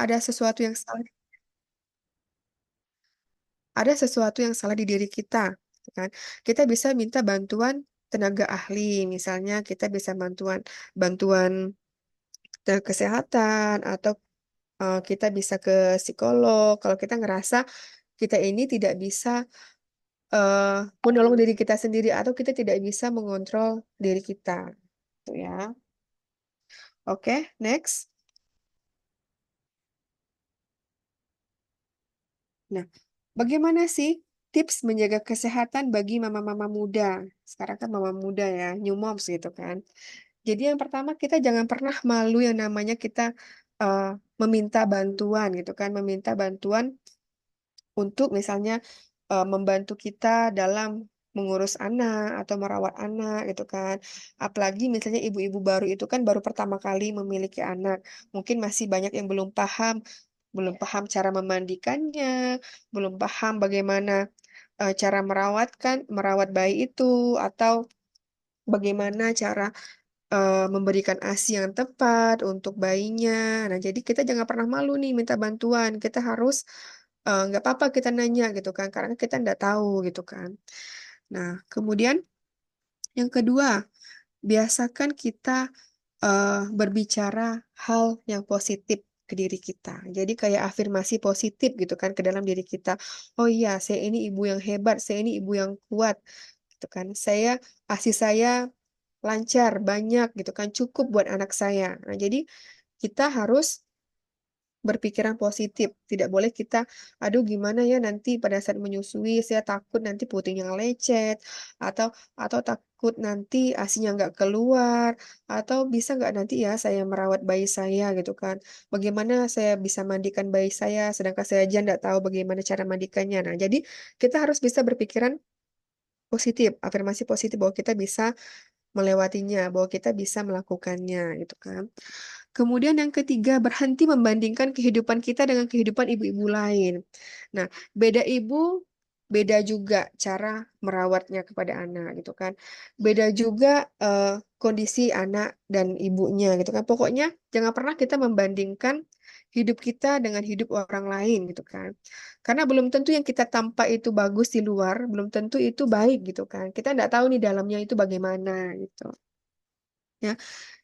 ada sesuatu yang salah, ada sesuatu yang salah di diri kita, gitu kan? Kita bisa minta bantuan tenaga ahli, misalnya kita bisa bantuan bantuan kesehatan atau kita bisa ke psikolog kalau kita ngerasa kita ini tidak bisa eh, menolong diri kita sendiri atau kita tidak bisa mengontrol diri kita, gitu ya. Oke, next. Nah, bagaimana sih tips menjaga kesehatan bagi mama-mama muda? Sekarang kan mama muda ya, new moms gitu kan. Jadi yang pertama kita jangan pernah malu yang namanya kita eh, meminta bantuan gitu kan, meminta bantuan untuk misalnya membantu kita dalam mengurus anak atau merawat anak gitu kan. Apalagi misalnya ibu-ibu baru itu kan baru pertama kali memiliki anak. Mungkin masih banyak yang belum paham cara memandikannya, belum paham bagaimana cara merawat bayi itu atau bagaimana cara memberikan ASI yang tepat untuk bayinya. Nah, jadi kita jangan pernah malu nih minta bantuan. Kita harus nggak apa-apa kita nanya gitu kan, karena kita nggak tahu gitu kan. Nah, kemudian yang kedua, biasakan kita berbicara hal yang positif ke diri kita. Jadi kayak afirmasi positif gitu kan ke dalam diri kita. Oh iya, saya ini ibu yang hebat, saya ini ibu yang kuat gitu kan. ASI saya lancar, banyak gitu kan, cukup buat anak saya. Nah, jadi kita harus berpikiran positif. Tidak boleh kita, aduh gimana ya nanti pada saat menyusui, saya takut nanti putingnya lecet, atau takut nanti ASInya nggak keluar, atau bisa nggak nanti ya saya merawat bayi saya gitu kan. Bagaimana saya bisa mandikan bayi saya, sedangkan saya aja nggak tahu bagaimana cara mandikannya. Nah, jadi kita harus bisa berpikiran positif, afirmasi positif bahwa kita bisa melewatinya, bahwa kita bisa melakukannya gitu kan. Kemudian yang ketiga, berhenti membandingkan kehidupan kita dengan kehidupan ibu-ibu lain. Nah, beda ibu, beda juga cara merawatnya kepada anak gitu kan. Beda juga kondisi anak dan ibunya gitu kan. Pokoknya jangan pernah kita membandingkan hidup kita dengan hidup orang lain gitu kan. Karena belum tentu yang kita tampak itu bagus di luar, belum tentu itu baik gitu kan. Kita nggak tahu nih dalamnya itu bagaimana gitu. Ya,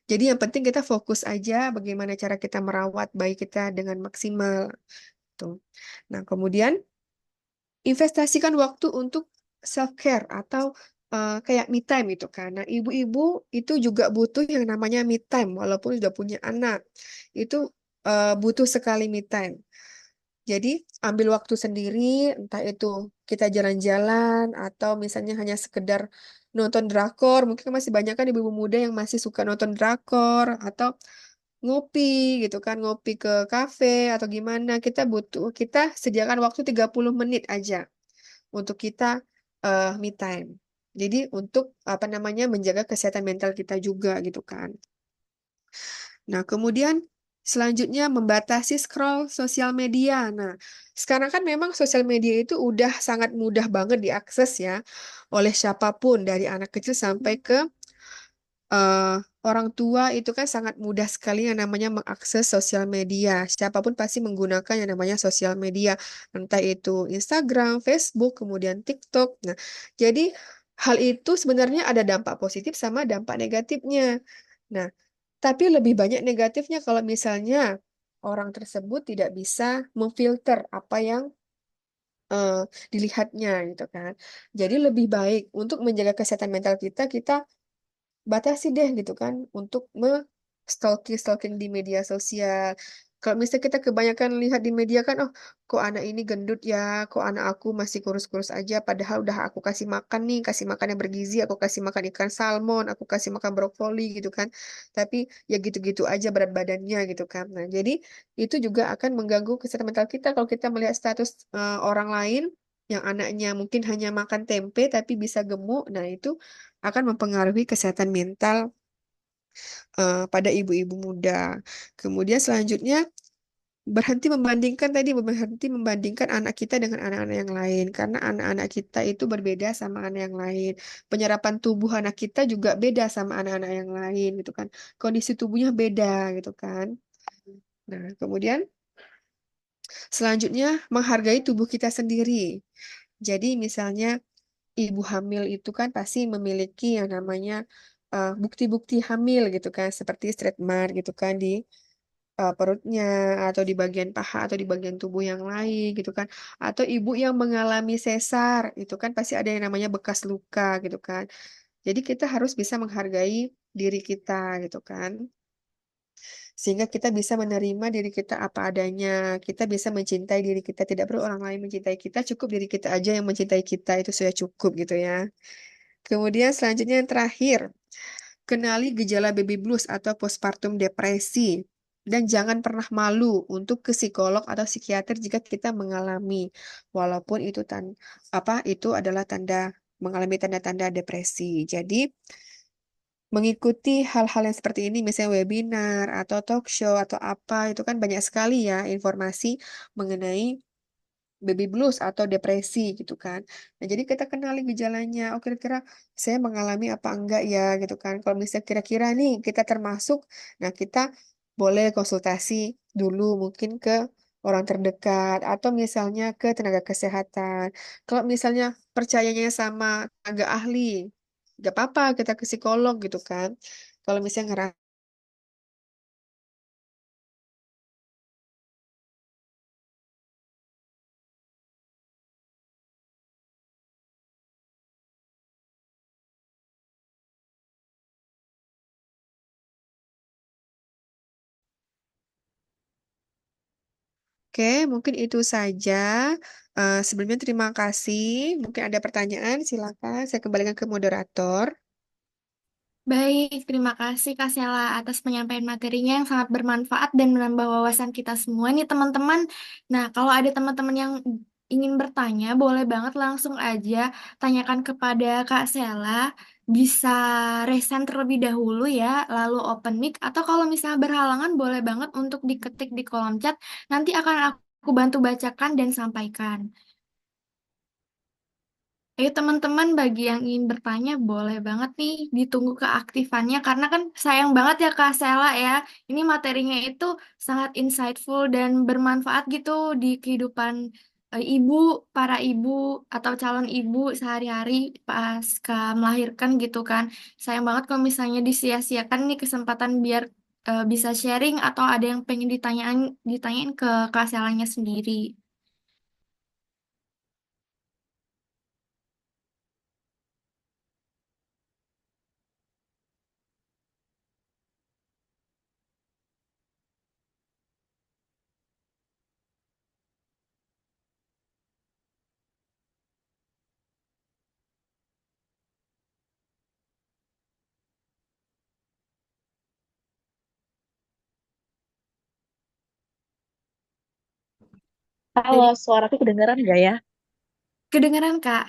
jadi yang penting kita fokus aja bagaimana cara kita merawat bayi kita dengan maksimal tuh. Nah, kemudian investasikan waktu untuk self care atau kayak me time itu kan. Nah, ibu-ibu itu juga butuh yang namanya me time walaupun sudah punya anak. Itu butuh sekali me time. Jadi ambil waktu sendiri, entah itu kita jalan-jalan atau misalnya hanya sekedar nonton drakor. Mungkin masih banyak kan ibu-ibu muda yang masih suka nonton drakor atau ngopi gitu kan, ngopi ke kafe atau gimana. Kita sediakan waktu 30 menit aja untuk kita me time. Jadi untuk apa namanya menjaga kesehatan mental kita juga gitu kan. Nah, kemudian selanjutnya membatasi scroll sosial media. Nah, sekarang kan memang sosial media itu udah sangat mudah banget diakses ya oleh siapapun dari anak kecil sampai ke eh, orang tua itu kan sangat mudah sekali yang namanya mengakses sosial media. Siapapun pasti menggunakan yang namanya sosial media, entah itu Instagram, Facebook, kemudian TikTok. Nah, jadi hal itu sebenarnya ada dampak positif sama dampak negatifnya. Nah, tapi lebih banyak negatifnya kalau misalnya orang tersebut tidak bisa memfilter apa yang eh, dilihatnya gitu kan. Jadi lebih baik untuk menjaga kesehatan mental kita, kita batasi deh gitu kan untuk stalking di media sosial. Kalau misalnya kita kebanyakan lihat di media kan, oh kok anak ini gendut ya, kok anak aku masih kurus-kurus aja, padahal udah aku kasih makan nih, kasih makan yang bergizi, aku kasih makan ikan salmon, aku kasih makan brokoli gitu kan. Tapi ya gitu-gitu aja berat badannya gitu kan. Nah, jadi itu juga akan mengganggu kesehatan mental kita kalau kita melihat status orang lain yang anaknya mungkin hanya makan tempe tapi bisa gemuk. Nah, itu akan mempengaruhi kesehatan mental pada ibu-ibu muda. Kemudian selanjutnya berhenti membandingkan anak kita dengan anak-anak yang lain karena anak-anak kita itu berbeda sama anak yang lain. Penyerapan tubuh anak kita juga beda sama anak-anak yang lain gitu kan. Kondisi tubuhnya beda gitu kan. Nah, kemudian Selanjutnya, menghargai tubuh kita sendiri. Jadi misalnya ibu hamil itu kan pasti memiliki yang namanya bukti-bukti hamil gitu kan, seperti stretch mark gitu kan di perutnya atau di bagian paha atau di bagian tubuh yang lain gitu kan. Atau ibu yang mengalami sesar itu kan pasti ada yang namanya bekas luka gitu kan. Jadi kita harus bisa menghargai diri kita gitu kan. Sehingga kita bisa menerima diri kita apa adanya. Kita bisa mencintai diri kita. Tidak perlu orang lain mencintai kita. Cukup diri kita aja yang mencintai kita. Itu sudah cukup gitu ya. Kemudian selanjutnya yang terakhir. Kenali gejala baby blues atau postpartum depresi. Dan jangan pernah malu untuk ke psikolog atau psikiater jika kita mengalami. Walaupun itu itu adalah tanda mengalami tanda-tanda depresi. Jadi mengikuti hal-hal yang seperti ini, misalnya webinar atau talk show atau apa, itu kan banyak sekali ya informasi mengenai baby blues atau depresi gitu kan. Nah, jadi kita kenali gejalanya. Oh, kira-kira saya mengalami apa enggak ya gitu kan. Kalau misalnya kira-kira nih kita termasuk, nah kita boleh konsultasi dulu mungkin ke orang terdekat atau misalnya ke tenaga kesehatan. Kalau misalnya percayanya sama tenaga ahli, nggak apa-apa kita ke psikolog gitu kan. Kalau misalnya ngerasa oke, mungkin itu saja. Sebelumnya terima kasih. Mungkin ada pertanyaan, silakan. Saya kembalikan ke moderator. Baik, terima kasih Kak Sela atas penyampaian materinya yang sangat bermanfaat dan menambah wawasan kita semua nih teman-teman. Nah, kalau ada teman-teman yang ingin bertanya, boleh banget langsung aja tanyakan kepada Kak Sela. Bisa resen terlebih dahulu ya, lalu open mic. Atau kalau misalnya berhalangan, boleh banget untuk diketik di kolom chat. Nanti akan aku bantu bacakan dan sampaikan. Ayo teman-teman, bagi yang ingin bertanya boleh banget nih ditunggu keaktifannya karena kan sayang banget ya Kak Sela ya. Ini materinya itu sangat insightful dan bermanfaat gitu di kehidupan ibu, para ibu atau calon ibu sehari-hari pasca melahirkan gitu kan. Sayang banget kalau misalnya disia-siakan nih kesempatan biar bisa sharing atau ada yang pengen ditanyain ke Kak Selanya sendiri. Halo, suaraku kedengeran nggak ya? Kedengeran Kak?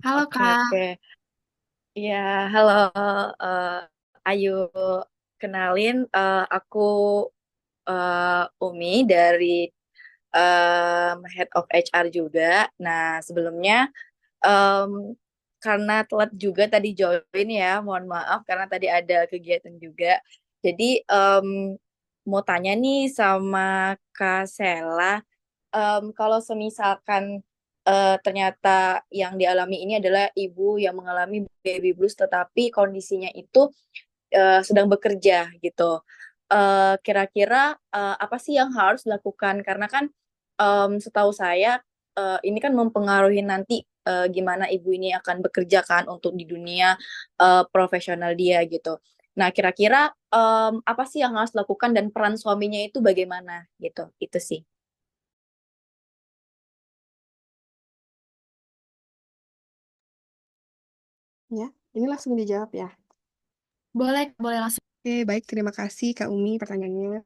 Halo Oke, oke. Kak. Ya, halo eh, Ayu. Kenalin, aku Umi dari Head of HR juga. Nah, sebelumnya em, karena telat juga tadi join ya, mohon maaf karena tadi ada kegiatan juga. Jadi mau tanya nih sama Kak Sela. Kalau semisalkan ternyata yang dialami ini adalah ibu yang mengalami baby blues, tetapi kondisinya itu sedang bekerja gitu. Kira-kira apa sih yang harus dilakukan? Karena kan setahu saya ini kan mempengaruhi nanti gimana ibu ini akan bekerja kan untuk di dunia profesional dia gitu. Nah, kira-kira apa sih yang harus dilakukan dan peran suaminya itu bagaimana gitu? Itu sih. Ya, ini langsung dijawab ya. Boleh, boleh langsung. Oke, baik. Terima kasih Kak Umi pertanyaannya.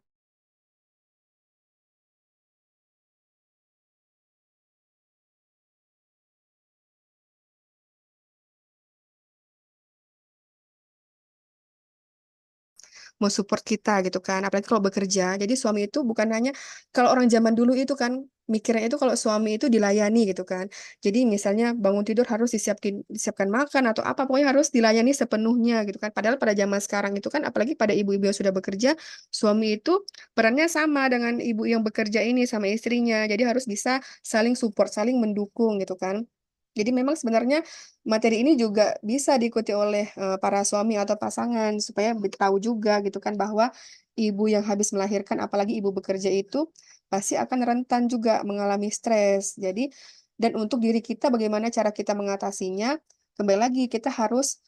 Mau support kita gitu kan. Apalagi kalau bekerja. Jadi suami itu bukan hanya, kalau orang zaman dulu itu kan mikirnya itu kalau suami itu dilayani gitu kan. Jadi misalnya bangun tidur harus disiapkan makan atau apa, pokoknya harus dilayani sepenuhnya gitu kan. Padahal pada zaman sekarang itu kan, apalagi pada ibu-ibu yang sudah bekerja, suami itu perannya sama dengan ibu yang bekerja ini sama istrinya. Jadi harus bisa saling support, saling mendukung gitu kan. Jadi memang sebenarnya materi ini juga bisa diikuti oleh para suami atau pasangan supaya tahu juga gitu kan bahwa ibu yang habis melahirkan, apalagi ibu bekerja itu pasti akan rentan juga mengalami stres. Jadi, dan untuk diri kita bagaimana cara kita mengatasinya, kembali lagi kita harus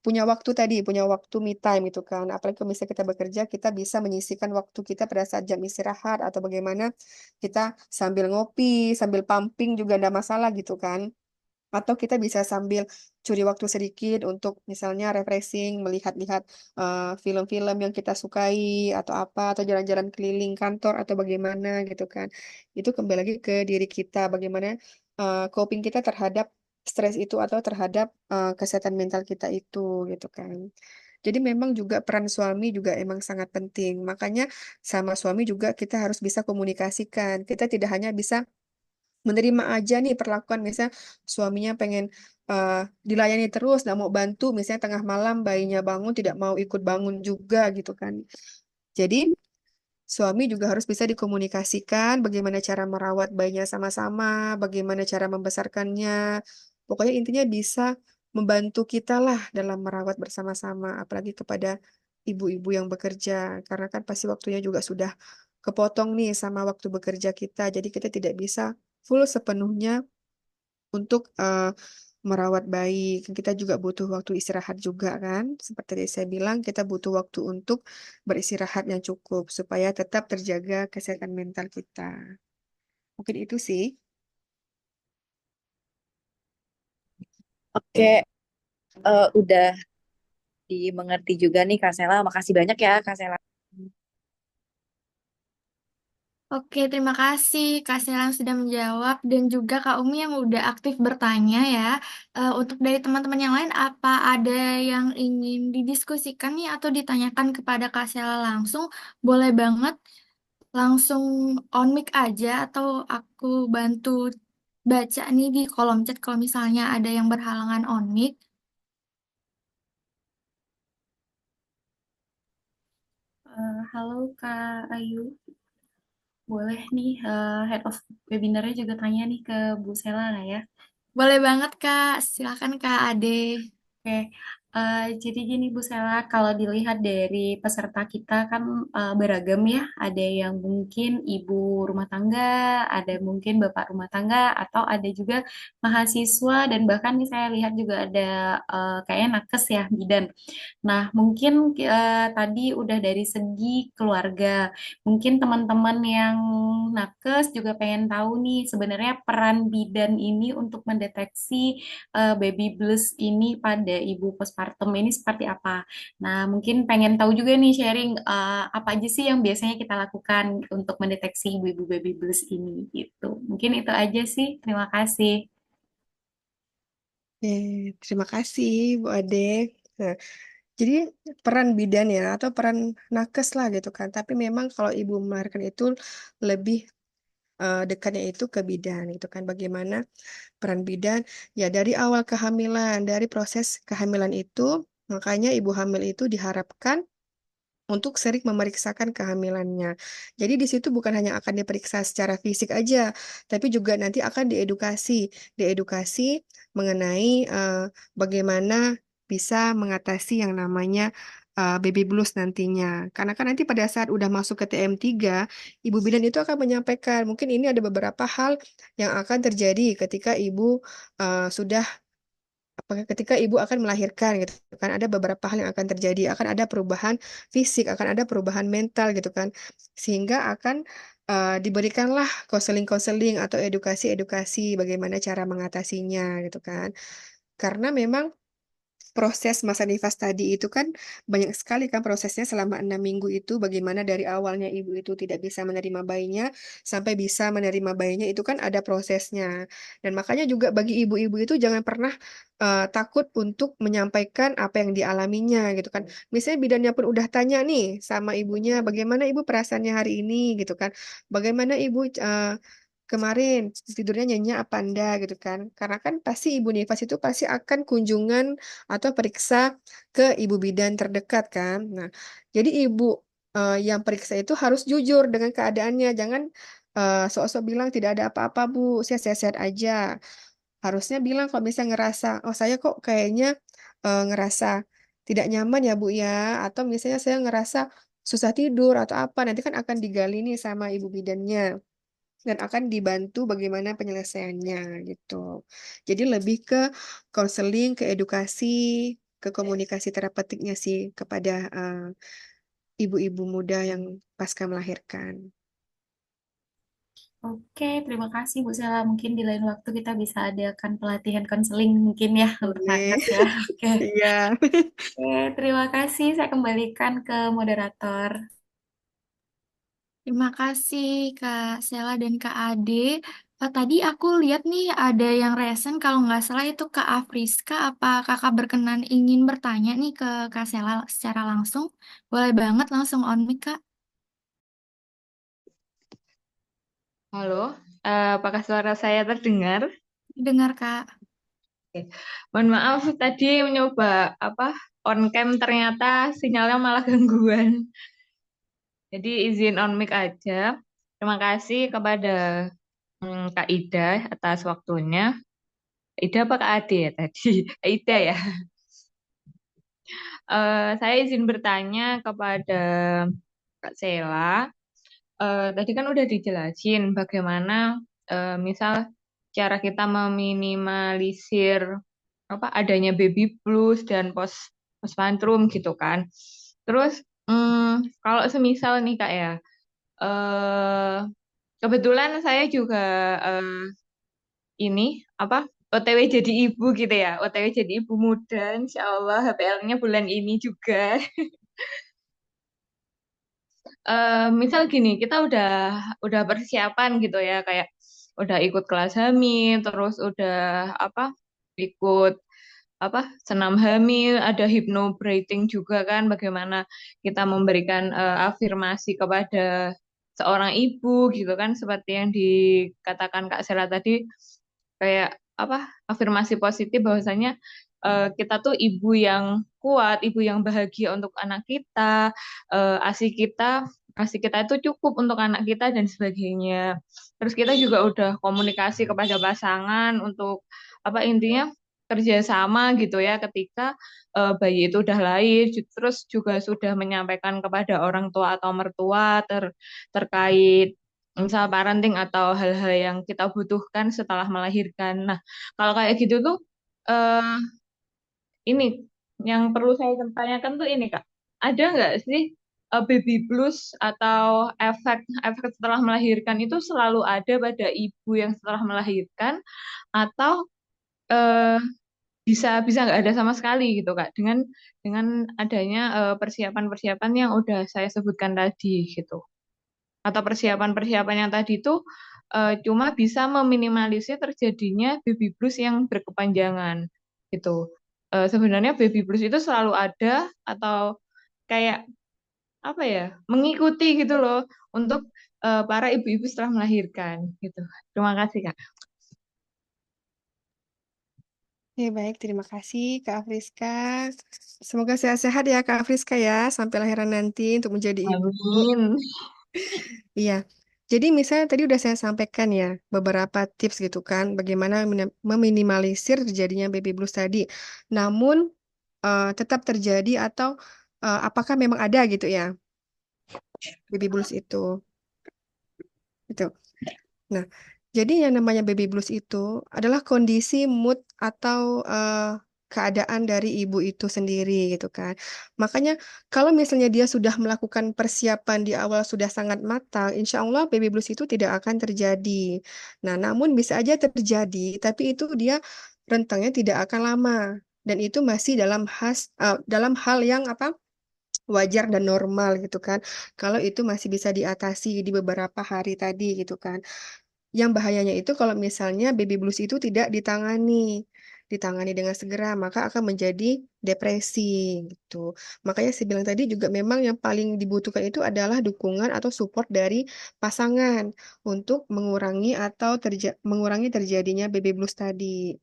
punya waktu tadi, punya waktu me time gitu kan. Apalagi kalau misalnya kita bekerja, kita bisa menyisihkan waktu kita pada saat jam istirahat atau bagaimana kita sambil ngopi, sambil pumping juga ada masalah gitu kan. Atau kita bisa sambil curi waktu sedikit untuk misalnya refreshing, melihat-lihat film-film yang kita sukai atau apa, atau jalan-jalan keliling kantor atau bagaimana gitu kan. Itu kembali lagi ke diri kita, bagaimana coping kita terhadap stres itu atau terhadap kesehatan mental kita itu gitu kan. Jadi memang juga peran suami juga emang sangat penting. Makanya sama suami juga kita harus bisa komunikasikan. Kita tidak hanya bisa menerima aja nih perlakuan, misalnya suaminya pengen eh, dilayani terus, nggak mau bantu, misalnya tengah malam bayinya bangun tidak mau ikut bangun juga gitu kan. Jadi suami juga harus bisa dikomunikasikan bagaimana cara merawat bayinya sama-sama, bagaimana cara membesarkannya. Pokoknya intinya bisa membantu kita lah dalam merawat bersama-sama, apalagi kepada ibu-ibu yang bekerja, karena kan pasti waktunya juga sudah kepotong nih sama waktu bekerja kita, jadi kita tidak bisa full sepenuhnya untuk merawat bayi. Kita juga butuh waktu istirahat juga kan. Seperti tadi saya bilang, kita butuh waktu untuk beristirahat yang cukup supaya tetap terjaga kesehatan mental kita. Mungkin itu sih. Oke, udah dimengerti juga nih Kak Sela. Makasih banyak ya Kak Sela. Oke, terima kasih Kak Sela yang sudah menjawab dan juga Kak Umi yang udah aktif bertanya ya. Untuk dari teman-teman yang lain, apa ada yang ingin didiskusikan nih atau ditanyakan kepada Kak Sela langsung? Boleh banget langsung on mic aja atau aku bantu baca nih di kolom chat kalau misalnya ada yang berhalangan on mic. Halo Kak Ayu, boleh nih Head of Webinarnya juga tanya nih ke Bu Sela nggak ya? Boleh banget Kak, silakan Kak Ade. Oke, jadi gini Bu Sela, kalau dilihat dari peserta kita kan beragam ya, ada yang mungkin ibu rumah tangga, ada mungkin bapak rumah tangga, atau ada juga mahasiswa, dan bahkan nih saya lihat juga ada kayaknya nakes ya, bidan. Nah, mungkin tadi udah dari segi keluarga. Mungkin teman-teman yang nakes juga pengen tahu nih sebenarnya peran bidan ini untuk mendeteksi baby blues ini pada ibu postpartum ini seperti apa. Nah, mungkin pengen tahu juga nih sharing apa aja sih yang biasanya kita lakukan untuk mendeteksi ibu-ibu baby blues ini gitu. Mungkin itu aja sih. Terima kasih. Terima kasih Bu Ade. Nah, jadi peran bidan ya atau peran nakes lah gitu kan. Tapi memang kalau ibu melahirkan itu lebih dekatnya itu ke bidan gitu kan. Bagaimana peran bidan ya dari awal kehamilan, dari proses kehamilan itu, makanya ibu hamil itu diharapkan untuk sering memeriksakan kehamilannya. Jadi di situ bukan hanya akan diperiksa secara fisik aja, tapi juga nanti akan diedukasi mengenai bagaimana bisa mengatasi yang namanya baby blues nantinya. Karena kan nanti pada saat udah masuk ke TM3, ibu bidan itu akan menyampaikan, mungkin ini ada beberapa hal yang akan terjadi ketika ibu sudah ketika ibu akan melahirkan gitu kan, ada beberapa hal yang akan terjadi, akan ada perubahan fisik, akan ada perubahan mental gitu kan, sehingga akan diberikanlah konseling-konseling atau edukasi-edukasi bagaimana cara mengatasinya gitu kan, karena memang proses masa nifas tadi itu kan banyak sekali kan prosesnya selama 6 minggu itu, bagaimana dari awalnya ibu itu tidak bisa menerima bayinya sampai bisa menerima bayinya itu kan ada prosesnya. Dan makanya juga bagi ibu-ibu itu jangan pernah takut untuk menyampaikan apa yang dialaminya gitu kan. Misalnya bidannya pun udah tanya nih sama ibunya, bagaimana ibu perasaannya hari ini gitu kan, bagaimana ibu kemarin tidurnya nyenyak apa enggak gitu kan. Karena kan pasti ibu nifas itu pasti akan kunjungan atau periksa ke ibu bidan terdekat kan. Nah, jadi ibu yang periksa itu harus jujur dengan keadaannya. Jangan sok-sok bilang tidak ada apa-apa Bu, saya sehat-sehat aja. Harusnya bilang kalau misalnya ngerasa, oh saya kok kayaknya ngerasa tidak nyaman ya Bu ya, atau misalnya saya ngerasa susah tidur atau apa, nanti kan akan digali nih sama ibu bidannya dan akan dibantu bagaimana penyelesaiannya gitu. Jadi lebih ke konseling, ke edukasi, ke komunikasi terapeutiknya sih kepada ibu-ibu muda yang pasca melahirkan. Oke, terima kasih Bu Sela. Mungkin di lain waktu kita bisa adakan pelatihan konseling mungkin ya untuk Boleh. nakes ya. Oke. Iya. Oke, terima kasih. Saya kembalikan ke moderator. Terima kasih Kak Sela dan Kak Ade. Tadi aku lihat nih ada yang resen kalau nggak salah itu Kak Afriska. Apa Kakak berkenan ingin bertanya nih ke Kak Sela secara langsung? Boleh banget langsung on mic Kak. Halo, apakah suara saya terdengar? Dengar Kak. Oke. Mohon maaf tadi mencoba apa on cam ternyata sinyalnya malah gangguan. Jadi izin on mic aja. Terima kasih kepada Kak Ida atas waktunya. Ida apa Kak Ade ya tadi? Ida ya. Saya izin bertanya kepada Kak Sela. Tadi kan udah dijelasin bagaimana misal cara kita meminimalisir apa adanya baby blues dan postpartum gitu kan. Terus kalau semisal nih Kak ya, eh kebetulan saya juga eh, ini apa OTW jadi ibu gitu ya, OTW jadi ibu muda, Insya Allah HPL-nya bulan ini juga. Misal gini, kita udah persiapan gitu ya, kayak udah ikut kelas hamil, terus udah apa ikut apa senam hamil, ada hypnobirthing juga kan, bagaimana kita memberikan afirmasi kepada seorang ibu gitu kan, seperti yang dikatakan Kak Sela tadi, kayak apa afirmasi positif bahwasanya kita tuh ibu yang kuat, ibu yang bahagia untuk anak kita, asi kita itu cukup untuk anak kita dan sebagainya. Terus kita juga udah komunikasi kepada pasangan untuk apa intinya kerjasama gitu ya ketika bayi itu udah lahir, terus juga sudah menyampaikan kepada orang tua atau mertua terkait misal parenting atau hal-hal yang kita butuhkan setelah melahirkan. Nah, kalau kayak gitu tuh eh ini yang perlu saya tanyakan tuh ini Kak, ada nggak sih baby blues atau efek setelah melahirkan itu selalu ada pada ibu yang setelah melahirkan atau eh, bisa bisa nggak ada sama sekali gitu Kak dengan adanya persiapan-persiapan yang udah saya sebutkan tadi gitu atau persiapan-persiapan yang tadi itu cuma bisa meminimalisir terjadinya baby blues yang berkepanjangan gitu. Sebenarnya baby blues itu selalu ada atau kayak apa ya mengikuti gitu loh untuk para ibu-ibu setelah melahirkan gitu. Terima kasih Kak. Ya, baik, terima kasih Kak Afriska. Semoga sehat-sehat ya Kak Afriska ya, sampai lahiran nanti untuk menjadi ibu. Amin. Iya, jadi misalnya tadi udah saya sampaikan ya, beberapa tips gitu kan, bagaimana meminimalisir terjadinya baby blues tadi. Namun, tetap terjadi atau apakah memang ada gitu ya, baby blues itu. Gitu. Nah, jadi yang namanya baby blues itu adalah kondisi mood atau keadaan dari ibu itu sendiri gitu kan. Makanya kalau misalnya dia sudah melakukan persiapan di awal sudah sangat matang, insya Allah baby blues itu tidak akan terjadi. Nah, namun bisa aja terjadi, tapi itu dia rentangnya tidak akan lama. Dan itu masih dalam hal yang apa wajar dan normal gitu kan. Kalau itu masih bisa diatasi di beberapa hari tadi gitu kan. Yang bahayanya itu kalau misalnya baby blues itu tidak ditangani. ditangani dengan segera, maka akan menjadi depresi gitu. Makanya saya bilang tadi juga memang yang paling dibutuhkan itu adalah dukungan atau support dari pasangan untuk mengurangi terjadinya baby blues tadi.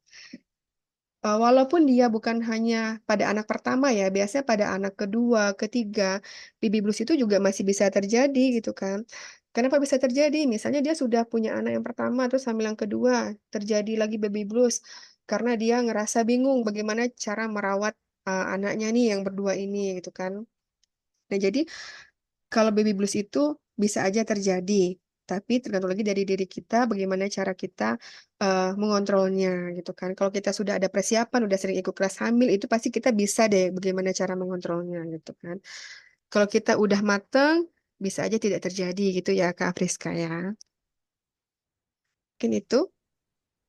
Walaupun dia bukan hanya pada anak pertama ya, biasanya pada anak kedua, ketiga, baby blues itu juga masih bisa terjadi gitu kan. Kenapa bisa terjadi? Misalnya dia sudah punya anak yang pertama, terus hamil yang kedua, terjadi lagi baby blues karena dia ngerasa bingung bagaimana cara merawat anaknya nih yang berdua ini gitu kan. Nah, jadi kalau baby blues itu bisa aja terjadi, tapi tergantung lagi dari diri kita, bagaimana cara kita mengontrolnya gitu kan. Kalau kita sudah ada persiapan, udah sering ikut kelas hamil, itu pasti kita bisa deh bagaimana cara mengontrolnya gitu kan. Kalau kita udah mateng, bisa aja tidak terjadi gitu ya Kak Friska ya. Mungkin itu.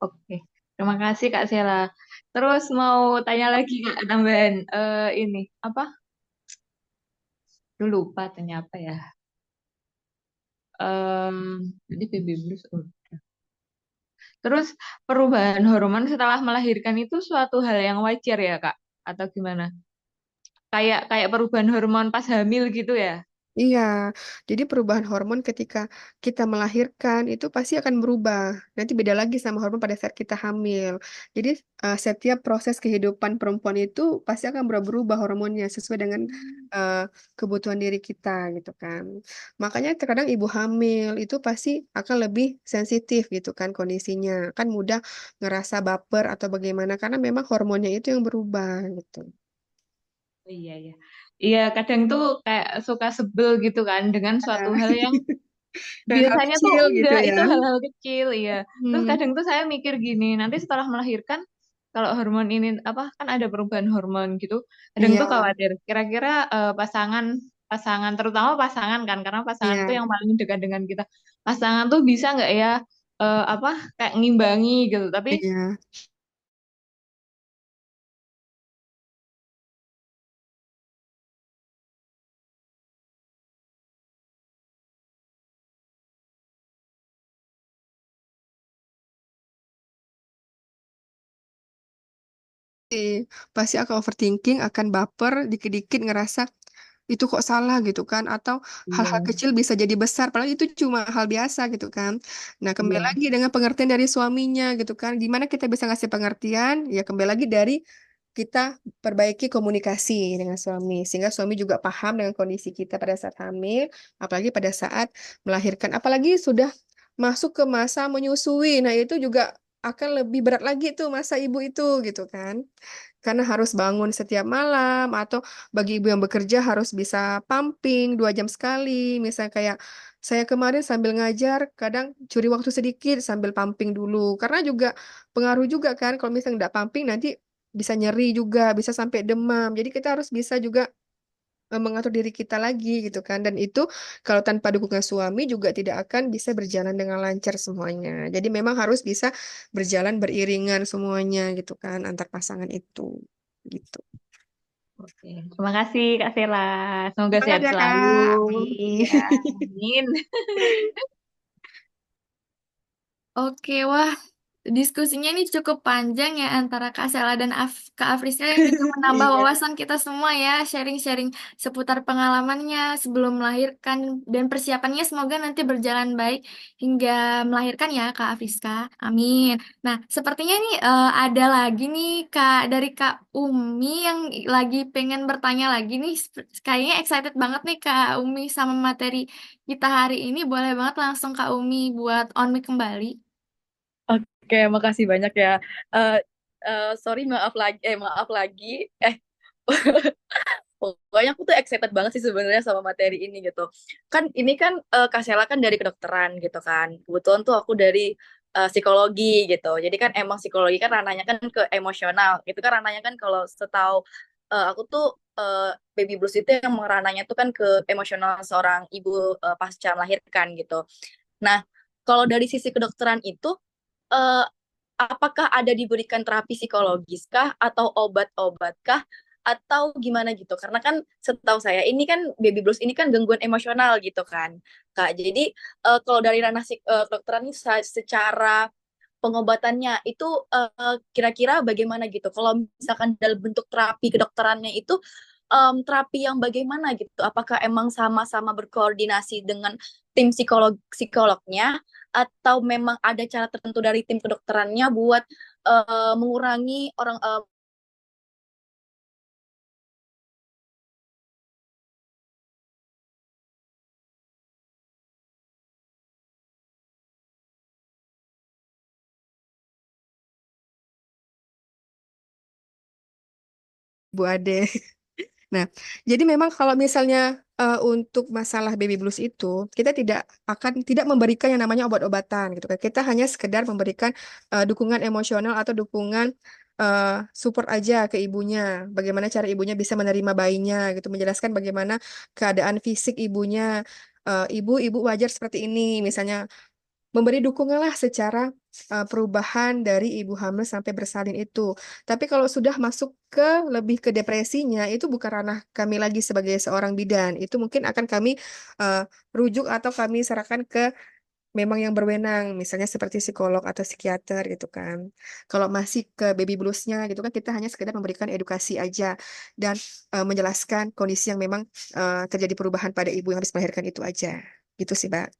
Oke, terima kasih Kak Sela. Terus mau tanya lagi Kak, tambahan ini apa? Duh, lupa tanya apa ya? Jadi baby blues. Terus perubahan hormon setelah melahirkan itu suatu hal yang wajar ya Kak? Atau gimana? Kayak kayak perubahan hormon pas hamil gitu ya? Iya, jadi perubahan hormon ketika kita melahirkan itu pasti akan berubah. Nanti beda lagi sama hormon pada saat kita hamil. Jadi setiap proses kehidupan perempuan itu pasti akan berubah hormonnya sesuai dengan uh, kebutuhan diri kita gitu kan. Makanya terkadang ibu hamil itu pasti akan lebih sensitif gitu kan kondisinya. Kan mudah ngerasa baper atau bagaimana karena memang hormonnya itu yang berubah gitu. Oh, iya ya. Iya, kadang tuh kayak suka sebel gitu kan dengan suatu hal yang Dan hal biasanya tuh kecil gitu enggak, ya. itu hal-hal kecil, iya. Terus Hmm, kadang tuh saya mikir gini, nanti setelah melahirkan, kalau hormon ini apa kan ada perubahan hormon gitu, kadang tuh iya, khawatir. Kira-kira pasangan pasangan terutama pasangan kan, karena pasangan tuh iya. yang paling dekat dengan kita. Pasangan tuh bisa nggak ya apa kayak ngimbangi gitu. Tapi Iya, sih. Pasti akan overthinking, akan baper, dikit-dikit ngerasa itu kok salah gitu kan, atau hal-hal iya, kecil bisa jadi besar, padahal itu cuma hal biasa gitu kan. Nah, kembali iya. lagi dengan pengertian dari suaminya gitu kan, gimana kita bisa ngasih pengertian, ya kembali lagi dari kita perbaiki komunikasi dengan suami, sehingga suami juga paham dengan kondisi kita pada saat hamil, apalagi pada saat melahirkan, apalagi sudah masuk ke masa menyusui, nah itu juga akan lebih berat lagi tuh masa ibu itu gitu kan. Karena harus bangun setiap malam atau bagi ibu yang bekerja harus bisa pumping 2 jam sekali. Misalnya kayak saya kemarin sambil ngajar, kadang curi waktu sedikit sambil pumping dulu. Karena juga pengaruh juga kan kalau misalnya nggak pumping nanti bisa nyeri juga, bisa sampai demam. Jadi kita harus bisa juga mengatur diri kita lagi gitu kan. Dan itu kalau tanpa dukungan suami juga tidak akan bisa berjalan dengan lancar semuanya. Jadi memang harus bisa berjalan beriringan semuanya gitu kan antar pasangan itu gitu. Oke, terima kasih Kak Sela. Semoga Semangat sehat ya selalu. Kak. Amin. Iya, amin. Oke, wah, diskusinya ini cukup panjang ya antara Kak Sela dan Kak Afriska yang juga menambah Iya. wawasan kita semua ya, sharing-sharing seputar pengalamannya sebelum melahirkan dan persiapannya semoga nanti berjalan baik hingga melahirkan ya Kak Afriska. Amin. Nah, sepertinya nih ada lagi nih Kak dari Kak Umi yang lagi pengen bertanya lagi nih. Kayaknya excited banget nih Kak Umi sama materi kita hari ini. Boleh banget langsung Kak Umi buat on mic kembali. Oke, makasih banyak ya. Eh sorry, maaf lagi. Pokoknya aku tuh excited banget sih sebenarnya sama materi ini gitu. Kan ini kan Kak Sela kan dari kedokteran gitu kan. Kebetulan tuh aku dari psikologi gitu. Jadi kan emang psikologi kan ranahnya kan ke emosional. Itu kan ranahnya kan kalau setahu aku tuh baby blues itu yang ranahnya tuh kan ke emosional seorang ibu pasca melahirkan gitu. Nah, kalau dari sisi kedokteran itu eh, apakah ada diberikan terapi psikologis kah atau obat-obat kah atau gimana gitu? Karena kan setahu saya ini kan baby blues ini kan gangguan emosional gitu kan, Kak. Jadi kalau dari ranah kedokteran ini secara pengobatannya itu kira-kira bagaimana gitu? Kalau misalkan dalam bentuk terapi kedokterannya itu terapi yang bagaimana gitu? Apakah emang sama-sama berkoordinasi dengan tim psikolognya atau memang ada cara tertentu dari tim kedokterannya buat mengurangi orang Bu Ade. Nah, jadi memang kalau misalnya untuk masalah baby blues itu, kita tidak memberikan yang namanya obat-obatan gitu kan. Kita hanya sekedar memberikan dukungan emosional atau dukungan support aja ke ibunya. Bagaimana cara ibunya bisa menerima bayinya gitu, menjelaskan bagaimana keadaan fisik ibunya. Ibu wajar seperti ini, misalnya memberi dukungan lah secara perubahan dari ibu hamil sampai bersalin itu. Tapi kalau sudah masuk lebih ke depresinya, itu bukan ranah kami lagi sebagai seorang bidan. Itu mungkin akan kami eh, rujuk atau kami serahkan ke memang yang berwenang, misalnya seperti psikolog atau psikiater gitu kan. Kalau masih ke baby bluesnya gitu kan, kita hanya sekedar memberikan edukasi aja dan menjelaskan kondisi yang memang terjadi perubahan pada ibu yang habis melahirkan itu aja. Gitu sih, Mbak.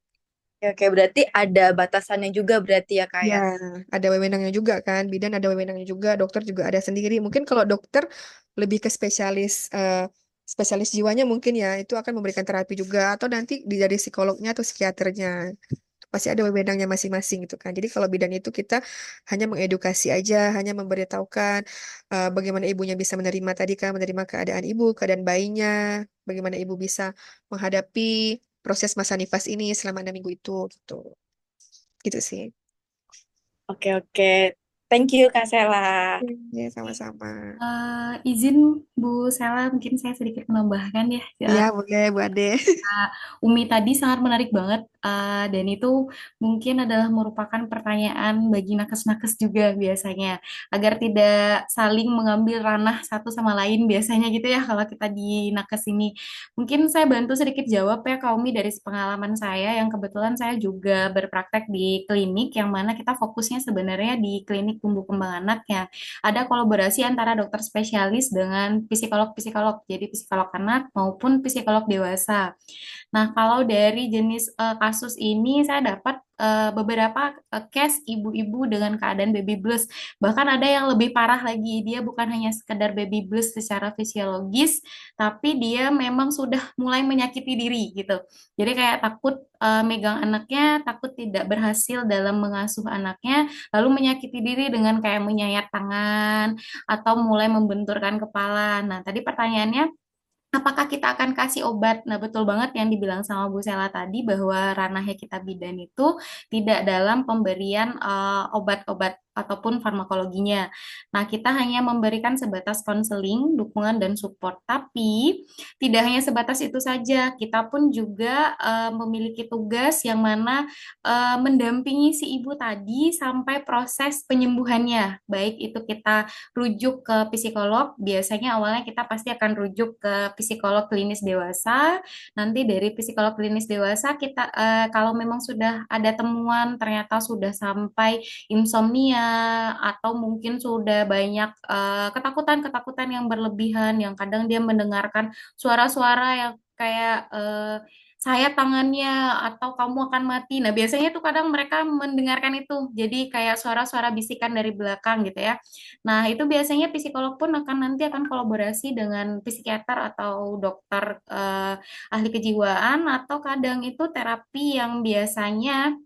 Oke, oke, berarti ada batasannya juga berarti ya Kak Ya, ya. ada wewenangnya juga kan. Bidan ada wewenangnya juga, dokter juga ada sendiri. Mungkin kalau dokter lebih ke spesialis jiwanya mungkin ya, itu akan memberikan terapi juga atau nanti dari psikolognya atau psikiaternya. Pasti ada wewenangnya masing-masing gitu kan. Jadi kalau bidan itu kita hanya mengedukasi aja, hanya memberitahukan bagaimana ibunya bisa menerima tadi kan, menerima keadaan ibu, keadaan bayinya, bagaimana ibu bisa menghadapi proses masa nifas ini selama 6 minggu itu gitu. Gitu sih. Oke, oke. Thank you Kak Sela. Ya, sama-sama. Izin Bu Sela, mungkin saya sedikit menambahkan ya. Iya, boleh, Bu Ade. Kak Umi tadi sangat menarik banget, dan itu mungkin adalah merupakan pertanyaan bagi nakes-nakes juga biasanya, agar tidak saling mengambil ranah satu sama lain biasanya gitu ya kalau kita di nakes ini. Mungkin saya bantu sedikit jawab ya Kak Umi dari pengalaman saya yang kebetulan saya juga berpraktek di klinik yang mana kita fokusnya sebenarnya di klinik tumbuh kembang anak ya. Ada kolaborasi antara dokter spesialis dengan psikolog-psikolog, jadi psikolog anak maupun psikolog dewasa. Nah, kalau dari jenis kasus ini saya dapat beberapa case ibu-ibu dengan keadaan baby blues. Bahkan ada yang lebih parah lagi, dia bukan hanya sekedar baby blues secara fisiologis, tapi dia memang sudah mulai menyakiti diri gitu. Jadi kayak takut megang anaknya, takut tidak berhasil dalam mengasuh anaknya, lalu menyakiti diri dengan kayak menyayat tangan atau mulai membenturkan kepala. Nah, tadi pertanyaannya, apakah kita akan kasih obat? Nah, betul banget yang dibilang sama Bu Sela tadi bahwa ranahnya kita bidan itu tidak dalam pemberian obat-obat ataupun farmakologinya. Nah, kita hanya memberikan sebatas konseling, dukungan, dan support. Tapi tidak hanya sebatas itu saja, kita pun juga memiliki tugas yang mana mendampingi si ibu tadi sampai proses penyembuhannya. Baik itu kita rujuk ke psikolog, biasanya awalnya kita pasti akan rujuk ke psikolog klinis dewasa. Nanti dari psikolog klinis dewasa kita kalau memang sudah ada temuan ternyata sudah sampai insomnia atau mungkin sudah banyak ketakutan-ketakutan yang berlebihan yang kadang dia mendengarkan suara-suara yang kayak saya tangannya atau kamu akan mati. Nah, biasanya tuh kadang mereka mendengarkan itu. Jadi kayak suara-suara bisikan dari belakang gitu ya. Nah, itu biasanya psikolog pun akan nanti akan kolaborasi dengan psikiater atau dokter ahli kejiwaan atau kadang itu terapi yang biasanya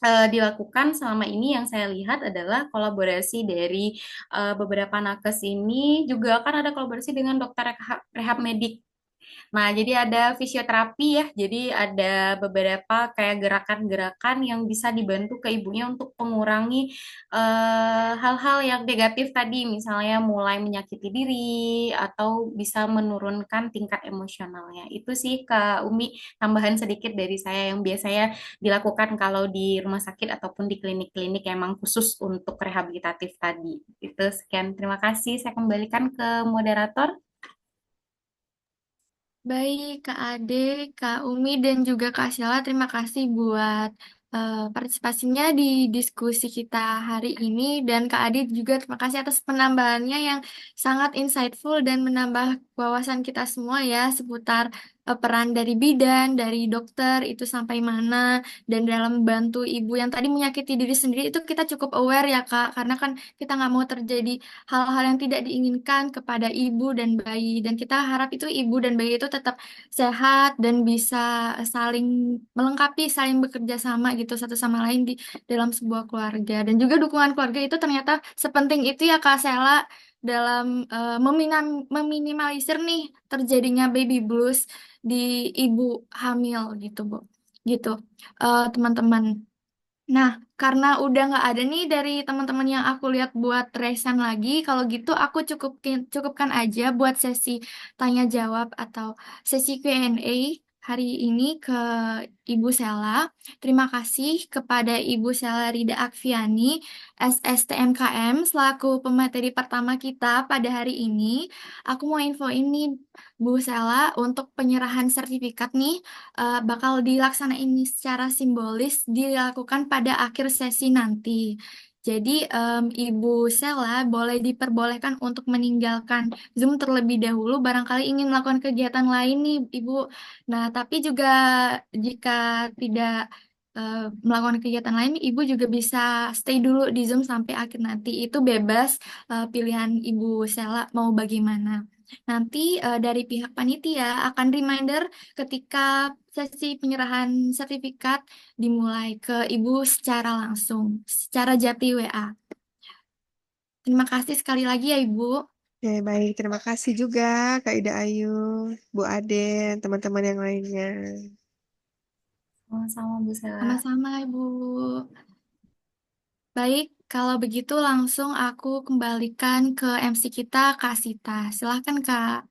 dilakukan selama ini yang saya lihat adalah kolaborasi dari beberapa nakes ini juga akan ada kolaborasi dengan dokter rehab medik. Nah, jadi ada fisioterapi ya. Jadi ada beberapa kayak gerakan-gerakan yang bisa dibantu ke ibunya untuk mengurangi hal-hal yang negatif tadi, misalnya mulai menyakiti diri atau bisa menurunkan tingkat emosionalnya. Itu sih Kak Umi, tambahan sedikit dari saya yang biasanya dilakukan kalau di rumah sakit ataupun di klinik-klinik yang emang khusus untuk rehabilitatif tadi. Itu sekian. Terima kasih. Saya kembalikan ke moderator. Baik, Kak Ade, Kak Umi, dan juga Kak Sheila, terima kasih buat partisipasinya di diskusi kita hari ini, dan Kak Adi juga terima kasih atas penambahannya yang sangat insightful dan menambah wawasan kita semua ya seputar peran dari bidan, dari dokter itu sampai mana, dan dalam bantu ibu yang tadi menyakiti diri sendiri itu kita cukup aware ya Kak, karena kan kita nggak mau terjadi hal-hal yang tidak diinginkan kepada ibu dan bayi, dan kita harap itu ibu dan bayi itu tetap sehat dan bisa saling melengkapi, saling bekerja sama gitu satu sama lain di dalam sebuah keluarga. Dan juga dukungan keluarga itu ternyata sepenting itu ya Kak Sela dalam meminimalisir nih terjadinya baby blues di ibu hamil gitu, Bu. Gitu, teman-teman. Nah, karena udah nggak ada nih dari teman-teman yang aku lihat buat resan lagi, kalau gitu aku cukupkan aja buat sesi tanya jawab atau sesi Q&A hari ini ke Ibu Sela. Terima kasih kepada Ibu Sela Rida Akviani, SSTMKM, selaku pemateri pertama kita pada hari ini. Aku mau info ini, Bu Sela, untuk penyerahan sertifikat nih bakal dilaksanain secara simbolis dilakukan pada akhir sesi nanti. Jadi Ibu Sela boleh diperbolehkan untuk meninggalkan Zoom terlebih dahulu, barangkali ingin melakukan kegiatan lain nih Ibu. Nah, tapi juga jika tidak melakukan kegiatan lain, Ibu juga bisa stay dulu di Zoom sampai akhir nanti. Itu bebas pilihan Ibu Sela mau bagaimana. Nanti dari pihak panitia akan reminder ketika sesi penyerahan sertifikat dimulai ke Ibu secara langsung, secara japri WA. Terima kasih sekali lagi ya Ibu. Oke, baik. Terima kasih juga Kak Ida Ayu, Bu Aden, teman-teman yang lainnya. Sama-sama Bu Sela. Sama-sama Ibu. Baik, kalau begitu langsung aku kembalikan ke MC kita, Kak Sita. Silahkan Kak.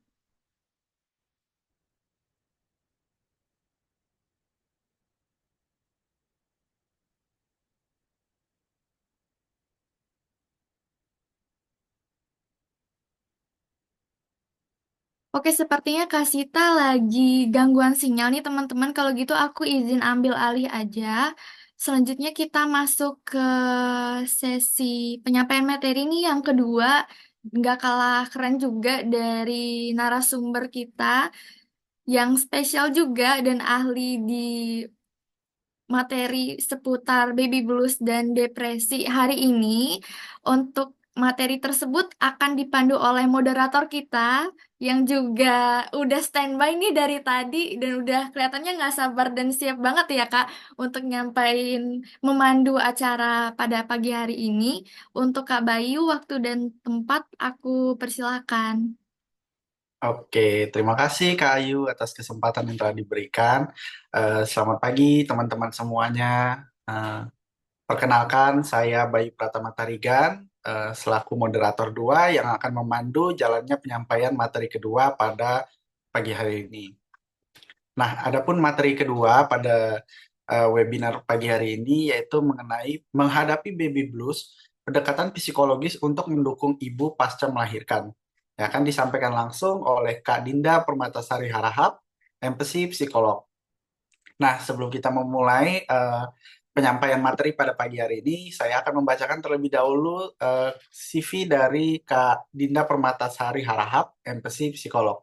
Oke, sepertinya Kak Sita lagi gangguan sinyal nih teman-teman. Kalau gitu aku izin ambil alih aja. Selanjutnya kita masuk ke sesi penyampaian materi nih yang kedua. Nggak kalah keren juga dari narasumber kita yang spesial juga dan ahli di materi seputar baby blues dan depresi hari ini. Untuk materi tersebut akan dipandu oleh moderator kita yang juga udah standby nih dari tadi dan udah kelihatannya nggak sabar dan siap banget ya Kak untuk nyampain memandu acara pada pagi hari ini. Untuk Kak Bayu, waktu dan tempat aku persilahkan. Oke, terima kasih Kak Ayu atas kesempatan yang telah diberikan. Selamat pagi teman-teman semuanya. Eh, Perkenalkan, saya Bayu Pratama Tarigan, selaku moderator 2 yang akan memandu jalannya penyampaian materi kedua pada pagi hari ini. Nah, adapun materi kedua pada webinar pagi hari ini yaitu mengenai menghadapi baby blues, pendekatan psikologis untuk mendukung ibu pasca melahirkan. Ya, akan disampaikan langsung oleh Kak Dinda Permatasari Harahap, MPsi Psikolog. Nah, sebelum kita memulai penyampaian materi pada pagi hari ini, saya akan membacakan terlebih dahulu CV dari Kak Dinda Permatasari Harahap, MPsi Psikolog,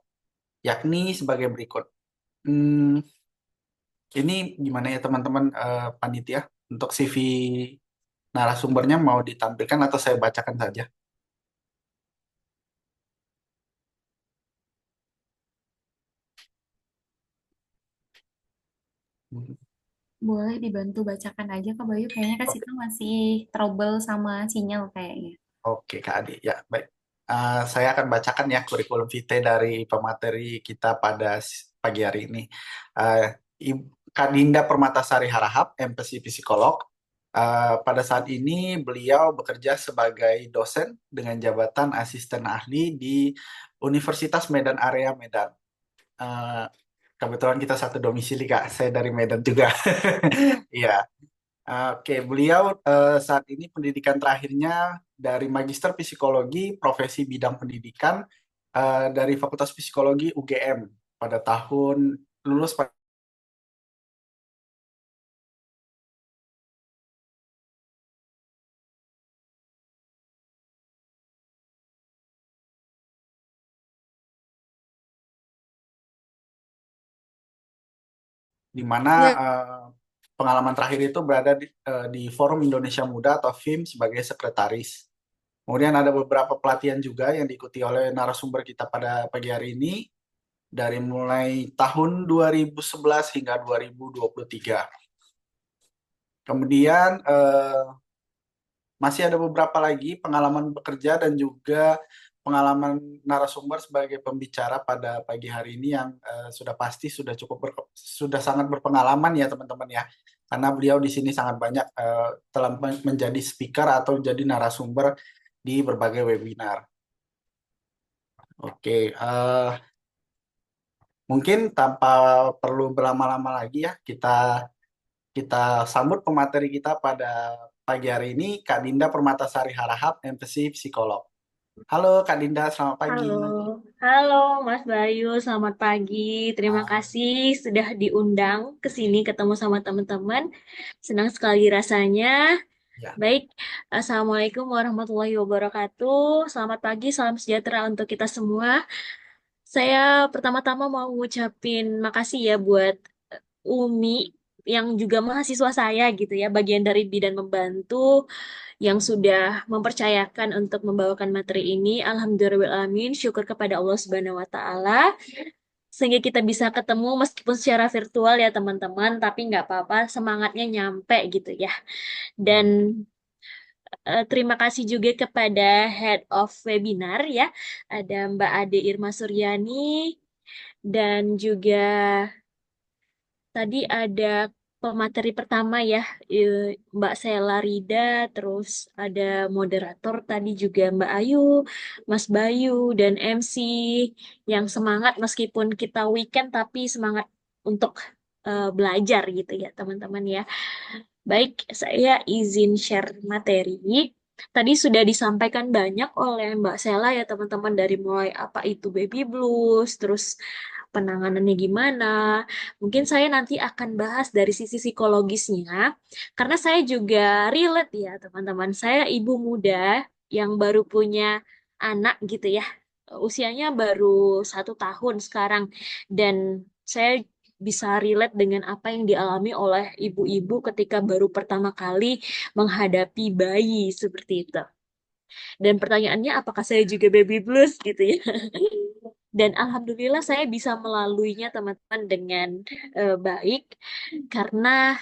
yakni sebagai berikut. Hmm, ini gimana ya teman-teman panitia untuk CV narasumbernya mau ditampilkan atau saya bacakan saja? Hmm, Boleh dibantu bacakan aja Kak Bayu, kayaknya Kak Sita masih trouble sama sinyal kayaknya. Oke Kak Adi, ya baik. Saya akan bacakan ya kurikulum vitae dari pemateri kita pada pagi hari ini. Uh, Kak Dinda Permatasari Harahap, MPsi Psikolog. Pada saat ini beliau bekerja sebagai dosen dengan jabatan asisten ahli di Universitas Medan Area Medan. Uh, Kebetulan kita satu domisili Kak, saya dari Medan juga. Iya. Oke, beliau saat ini pendidikan terakhirnya dari Magister Psikologi Profesi Bidang Pendidikan dari Fakultas Psikologi UGM pada tahun lulus di mana Ya, pengalaman terakhir itu berada di Forum Indonesia Muda atau FIM sebagai sekretaris. Kemudian ada beberapa pelatihan juga yang diikuti oleh narasumber kita pada pagi hari ini dari mulai tahun 2011 hingga 2023. Kemudian masih ada beberapa lagi pengalaman bekerja dan juga pengalaman narasumber sebagai pembicara pada pagi hari ini yang sudah pasti sudah sangat berpengalaman ya teman-teman ya. Karena beliau di sini sangat banyak telah menjadi speaker atau jadi narasumber di berbagai webinar. Oke, mungkin tanpa perlu berlama-lama lagi ya, kita sambut pemateri kita pada pagi hari ini, Kak Dinda Permatasari Harahap, MPC Psikolog. Halo Kak Dinda, selamat pagi. Halo, halo Mas Bayu, selamat pagi. Terima kasih sudah diundang ke sini ketemu sama teman-teman. Senang sekali rasanya. Ya, Baik, Assalamualaikum warahmatullahi wabarakatuh. Selamat pagi, salam sejahtera untuk kita semua. Saya pertama-tama mau ngucapin makasih ya buat Umi yang juga mahasiswa saya gitu ya, bagian dari bidan membantu yang sudah mempercayakan untuk membawakan materi ini. Alhamdulillahirrahmanirrahim, syukur kepada Allah Subhanahu wa Ta'ala. Sehingga kita bisa ketemu meskipun secara virtual ya teman-teman, tapi nggak apa-apa, semangatnya nyampe gitu ya. Dan terima kasih juga kepada Head of Webinar ya, ada Mbak Ade Irma Suryani, dan juga tadi ada pemateri pertama ya, Mbak Sela Rida, terus ada moderator tadi juga Mbak Ayu, Mas Bayu, dan MC yang semangat meskipun kita weekend tapi semangat untuk belajar gitu ya teman-teman ya. Baik, saya izin share materi. Tadi sudah disampaikan banyak oleh Mbak Sela ya teman-teman dari mulai apa itu baby blues, terus penanganannya gimana. Mungkin saya nanti akan bahas dari sisi psikologisnya, karena saya juga relate ya teman-teman. Saya ibu muda yang baru punya anak gitu ya. Usianya baru 1 tahun sekarang. Dan saya bisa relate dengan apa yang dialami oleh ibu-ibu ketika baru pertama kali menghadapi bayi seperti itu. Dan pertanyaannya apakah saya juga baby blues gitu ya. Dan alhamdulillah saya bisa melaluinya teman-teman dengan baik karena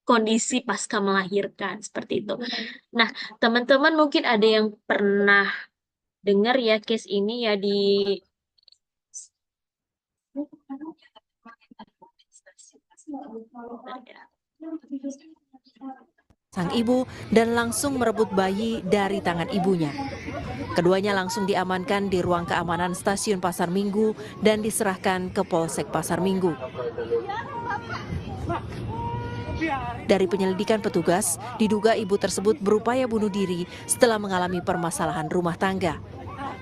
kondisi pasca melahirkan seperti itu. Nah, teman-teman mungkin ada yang pernah dengar ya case ini ya di sang ibu dan langsung merebut bayi dari tangan ibunya. Keduanya langsung diamankan di ruang keamanan stasiun Pasar Minggu dan diserahkan ke Polsek Pasar Minggu. Dari penyelidikan petugas, diduga ibu tersebut berupaya bunuh diri setelah mengalami permasalahan rumah tangga.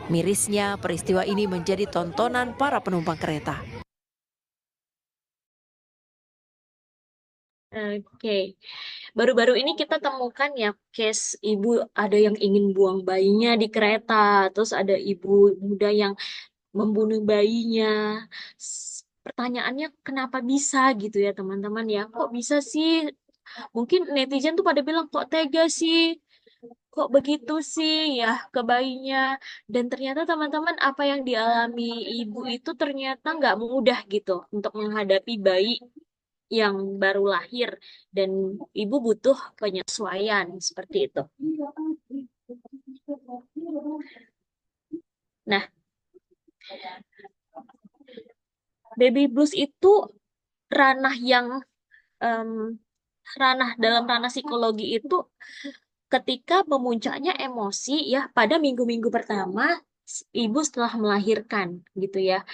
Mirisnya, peristiwa ini menjadi tontonan para penumpang kereta. Oke. Baru-baru ini kita temukan ya case ibu ada yang ingin buang bayinya di kereta, terus ada ibu muda yang membunuh bayinya. Pertanyaannya kenapa bisa gitu ya teman-teman ya? Kok bisa sih? Mungkin netizen tuh pada bilang kok tega sih? Kok begitu sih ya ke bayinya? Dan ternyata teman-teman apa yang dialami ibu itu ternyata nggak mudah gitu untuk menghadapi bayi yang baru lahir dan ibu butuh penyesuaian seperti itu. Nah, baby blues itu ranah yang em, dalam ranah psikologi itu ketika memuncaknya emosi ya pada minggu-minggu pertama ibu setelah melahirkan gitu ya.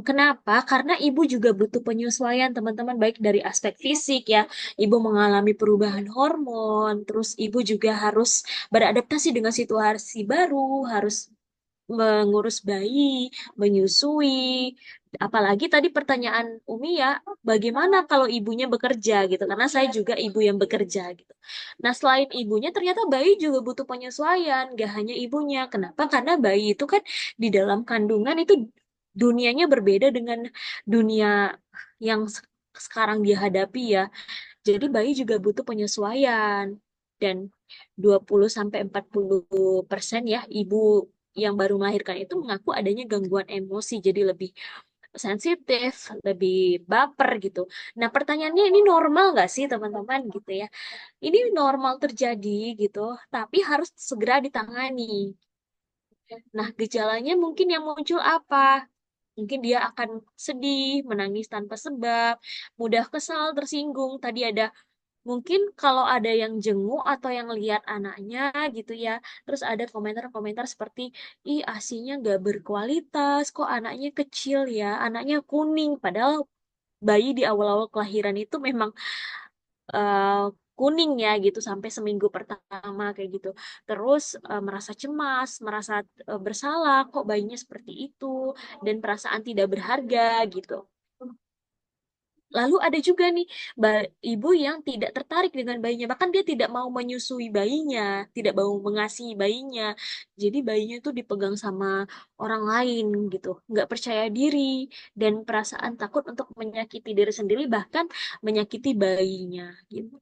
Kenapa? Karena ibu juga butuh penyesuaian teman-teman baik dari aspek fisik ya. Ibu mengalami perubahan hormon, terus ibu juga harus beradaptasi dengan situasi baru, harus mengurus bayi, menyusui. Apalagi tadi pertanyaan Umi ya, bagaimana kalau ibunya bekerja gitu? Karena saya juga ibu yang bekerja gitu. Nah, selain ibunya ternyata bayi juga butuh penyesuaian, gak hanya ibunya. Kenapa? Karena bayi itu kan di dalam kandungan itu dunianya berbeda dengan dunia yang sekarang dia hadapi ya. Jadi bayi juga butuh penyesuaian. Dan 20-40% ya ibu yang baru melahirkan itu mengaku adanya gangguan emosi. Jadi lebih sensitif, lebih baper gitu. Nah, pertanyaannya ini normal nggak sih teman-teman gitu ya? Ini normal terjadi gitu, tapi harus segera ditangani. Nah, gejalanya mungkin yang muncul apa? Mungkin dia akan sedih, menangis tanpa sebab, mudah kesal, tersinggung. Tadi ada mungkin kalau ada yang jenguk atau yang lihat anaknya gitu ya, terus ada komentar-komentar seperti, ih ASINya nggak berkualitas, kok anaknya kecil ya, anaknya kuning. Padahal bayi di awal-awal kelahiran itu memang eh, kuning ya gitu sampai seminggu pertama kayak gitu. Terus merasa cemas, merasa bersalah, kok bayinya seperti itu, dan perasaan tidak berharga gitu. Lalu ada juga nih ibu yang tidak tertarik dengan bayinya, bahkan dia tidak mau menyusui bayinya, tidak mau mengasihi bayinya. Jadi bayinya tuh dipegang sama orang lain gitu, nggak percaya diri dan perasaan takut untuk menyakiti diri sendiri bahkan menyakiti bayinya gitu.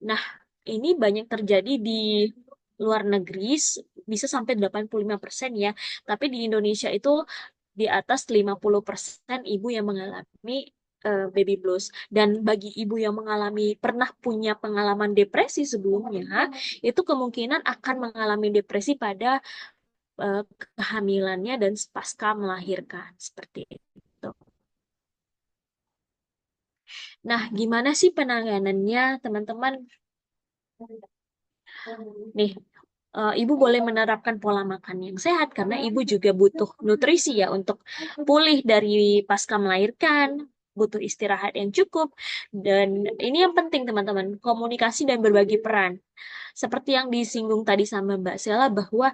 Nah, ini banyak terjadi di luar negeri, bisa sampai 85% ya. Tapi di Indonesia itu di atas 50% ibu yang mengalami baby blues. Dan bagi ibu yang pernah punya pengalaman depresi sebelumnya, itu kemungkinan akan mengalami depresi pada eh, kehamilannya dan pasca melahirkan. Seperti itu. Nah, gimana sih penanganannya, teman-teman? Nih, ibu boleh menerapkan pola makan yang sehat karena ibu juga butuh nutrisi ya untuk pulih dari pasca melahirkan, butuh istirahat yang cukup, dan ini yang penting teman-teman, komunikasi dan berbagi peran. Seperti yang disinggung tadi sama Mbak Sela bahwa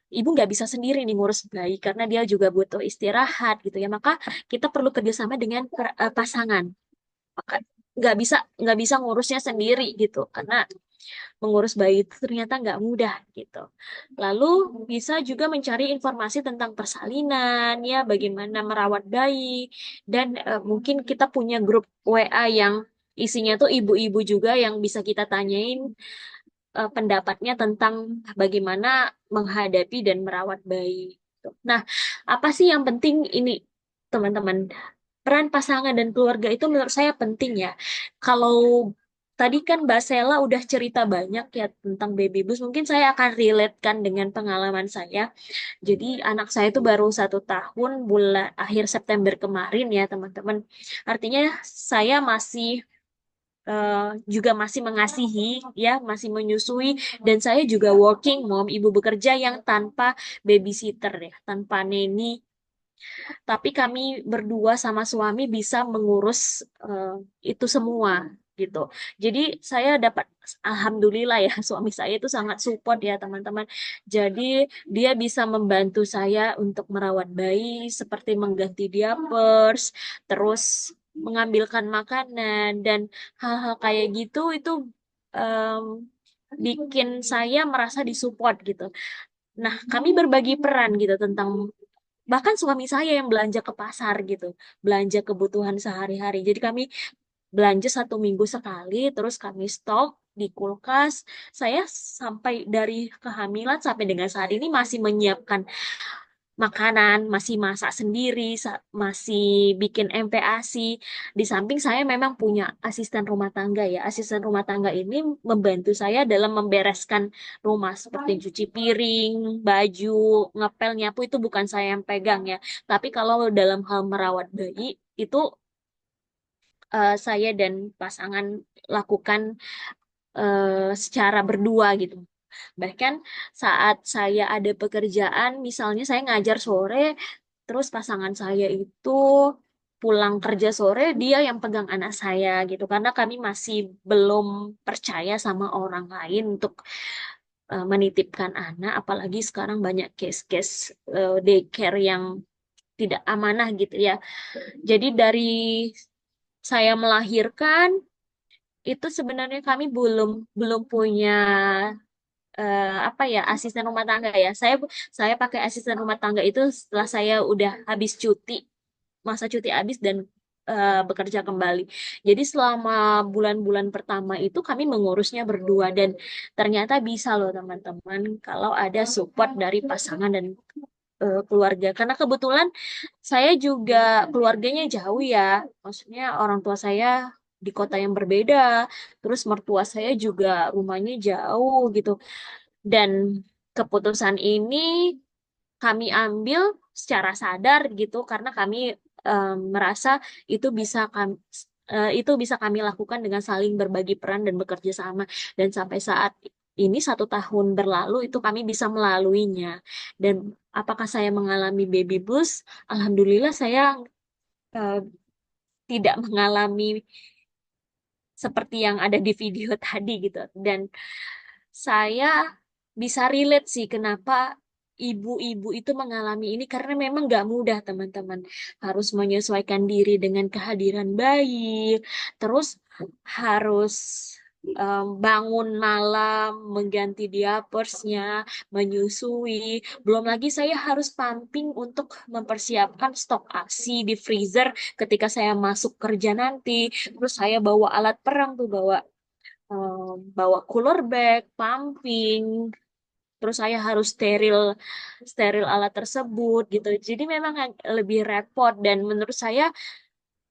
ibu nggak bisa sendiri nih ngurus bayi karena dia juga butuh istirahat gitu ya. Maka kita perlu kerjasama dengan pasangan. Maka nggak bisa ngurusnya sendiri gitu karena mengurus bayi itu ternyata nggak mudah gitu. Lalu bisa juga mencari informasi tentang persalinan, ya bagaimana merawat bayi, dan mungkin kita punya grup WA yang isinya tuh ibu-ibu juga yang bisa kita tanyain pendapatnya tentang bagaimana menghadapi dan merawat bayi. Gitu. Nah, apa sih yang penting ini, teman-teman? Peran pasangan dan keluarga itu menurut saya penting ya. Kalau tadi kan Mbak Sela udah cerita banyak ya tentang baby blues, mungkin saya akan relate-kan dengan pengalaman saya. Jadi anak saya itu baru 1 tahun bulan akhir September kemarin ya teman-teman. Artinya saya eh, juga masih mengasihi ya, masih menyusui dan saya juga working mom, ibu bekerja yang tanpa babysitter ya, tanpa neni tapi kami berdua sama suami bisa mengurus itu semua gitu. Jadi saya dapat alhamdulillah ya suami saya itu sangat support ya teman-teman. Jadi dia bisa membantu saya untuk merawat bayi seperti mengganti diapers, terus mengambilkan makanan dan hal-hal kayak gitu itu em, bikin saya merasa disupport gitu. Nah, kami berbagi peran gitu tentang bahkan suami saya yang belanja ke pasar gitu, belanja kebutuhan sehari-hari. Jadi kami belanja 1 minggu sekali, terus kami stok di kulkas. Saya sampai dari kehamilan sampai dengan saat ini masih menyiapkan makanan, masih masak sendiri, masih bikin MPASI. Di samping saya memang punya asisten rumah tangga ya. Asisten rumah tangga ini membantu saya dalam membereskan rumah seperti cuci piring, baju, ngepel, nyapu itu bukan saya yang pegang ya. Tapi kalau dalam hal merawat bayi itu saya dan pasangan lakukan secara berdua gitu. Bahkan saat saya ada pekerjaan, misalnya saya ngajar sore, terus pasangan saya itu pulang kerja sore, dia yang pegang anak saya gitu. Karena kami masih belum percaya sama orang lain untuk menitipkan anak, apalagi sekarang banyak case-case daycare yang tidak amanah gitu ya. Jadi dari saya melahirkan itu sebenarnya kami belum belum punya apa ya, asisten rumah tangga ya. Saya pakai asisten rumah tangga itu setelah saya udah habis cuti, masa cuti habis dan bekerja kembali. Jadi selama bulan-bulan pertama itu kami mengurusnya berdua dan ternyata bisa loh teman-teman kalau ada support dari pasangan dan keluarga. Karena kebetulan saya juga keluarganya jauh ya. Maksudnya orang tua saya di kota yang berbeda, terus mertua saya juga rumahnya jauh gitu. Dan keputusan ini kami ambil secara sadar gitu karena kami merasa itu itu bisa kami lakukan dengan saling berbagi peran dan bekerja sama. Dan sampai saat ini 1 tahun berlalu itu kami bisa melaluinya. Dan apakah saya mengalami baby blues? Alhamdulillah saya eh, tidak mengalami seperti yang ada di video tadi gitu. Dan saya bisa relate sih kenapa ibu-ibu itu mengalami ini karena memang gak mudah teman-teman. Harus menyesuaikan diri dengan kehadiran bayi, terus harus bangun malam, mengganti diapersnya, menyusui. Belum lagi saya harus pumping untuk mempersiapkan stok ASI di freezer ketika saya masuk kerja nanti. Terus saya bawa alat perang tuh, bawa cooler bag, pumping, terus saya harus steril steril alat tersebut gitu. Jadi memang lebih repot dan menurut saya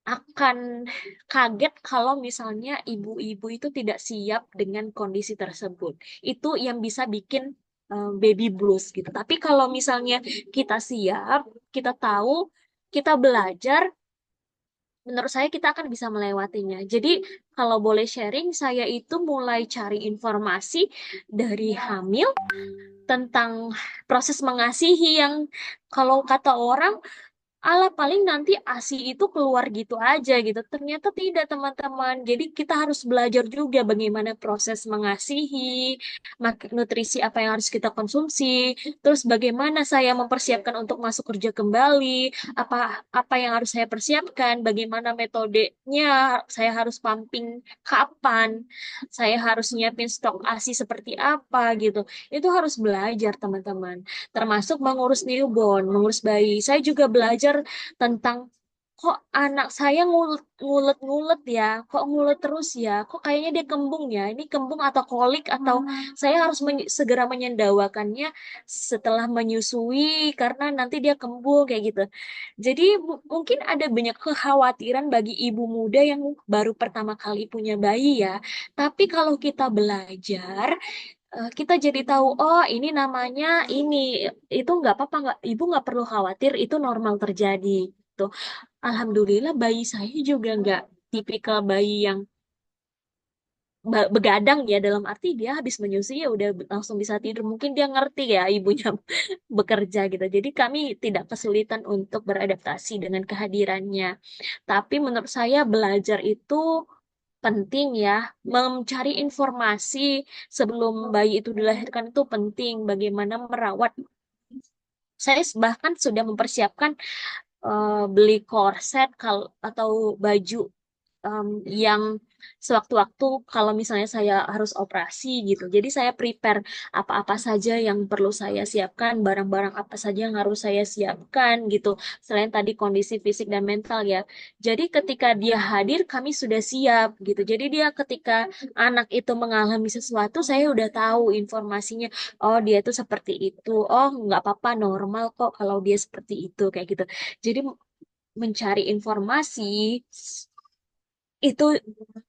akan kaget kalau misalnya ibu-ibu itu tidak siap dengan kondisi tersebut. Itu yang bisa bikin baby blues gitu. Tapi kalau misalnya kita siap, kita tahu, kita belajar, menurut saya kita akan bisa melewatinya. Jadi kalau boleh sharing, saya itu mulai cari informasi dari hamil tentang proses mengasihi yang kalau kata orang ala paling nanti ASI itu keluar gitu aja gitu. Ternyata tidak teman-teman. Jadi kita harus belajar juga bagaimana proses mengasihi, nutrisi apa yang harus kita konsumsi, terus bagaimana saya mempersiapkan untuk masuk kerja kembali, apa apa yang harus saya persiapkan, bagaimana metodenya, saya harus pumping kapan, saya harus nyiapin stok ASI seperti apa gitu. Itu harus belajar teman-teman, termasuk mengurus newborn, mengurus bayi. Saya juga belajar tentang kok anak saya ngulet-ngulet ya, kok ngulet terus ya, kok kayaknya dia kembung ya, ini kembung atau kolik atau saya harus segera menyendawakannya setelah menyusui karena nanti dia kembung kayak gitu. Jadi mungkin ada banyak kekhawatiran bagi ibu muda yang baru pertama kali punya bayi ya, tapi kalau kita belajar kita jadi tahu oh ini namanya ini itu nggak apa-apa nggak ibu nggak perlu khawatir itu normal terjadi tuh. Alhamdulillah bayi saya juga nggak tipikal bayi yang begadang ya dalam arti dia habis menyusui ya udah langsung bisa tidur mungkin dia ngerti ya ibunya bekerja gitu jadi kami tidak kesulitan untuk beradaptasi dengan kehadirannya tapi menurut saya belajar itu penting ya, mencari informasi sebelum bayi itu dilahirkan itu penting. Bagaimana merawat. Saya bahkan sudah mempersiapkan beli korset atau baju yang sewaktu-waktu kalau misalnya saya harus operasi gitu. Jadi saya prepare apa-apa saja yang perlu saya siapkan, barang-barang apa saja yang harus saya siapkan gitu. Selain tadi kondisi fisik dan mental ya. Jadi ketika dia hadir kami sudah siap gitu. Jadi dia ketika anak itu mengalami sesuatu saya udah tahu informasinya. Oh dia itu seperti itu. Oh nggak apa-apa normal kok kalau dia seperti itu kayak gitu. Jadi mencari informasi itu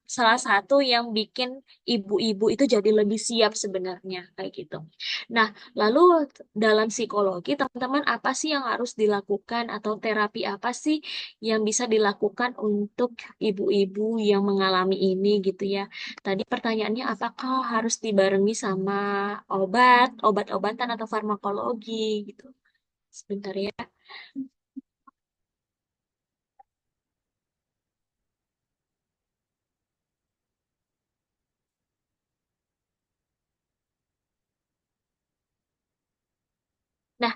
salah satu yang bikin ibu-ibu itu jadi lebih siap sebenarnya kayak gitu. Nah, lalu dalam psikologi teman-teman apa sih yang harus dilakukan atau terapi apa sih yang bisa dilakukan untuk ibu-ibu yang mengalami ini gitu ya. Tadi pertanyaannya apakah harus dibarengi sama obat-obatan atau farmakologi gitu. Sebentar ya. Nah,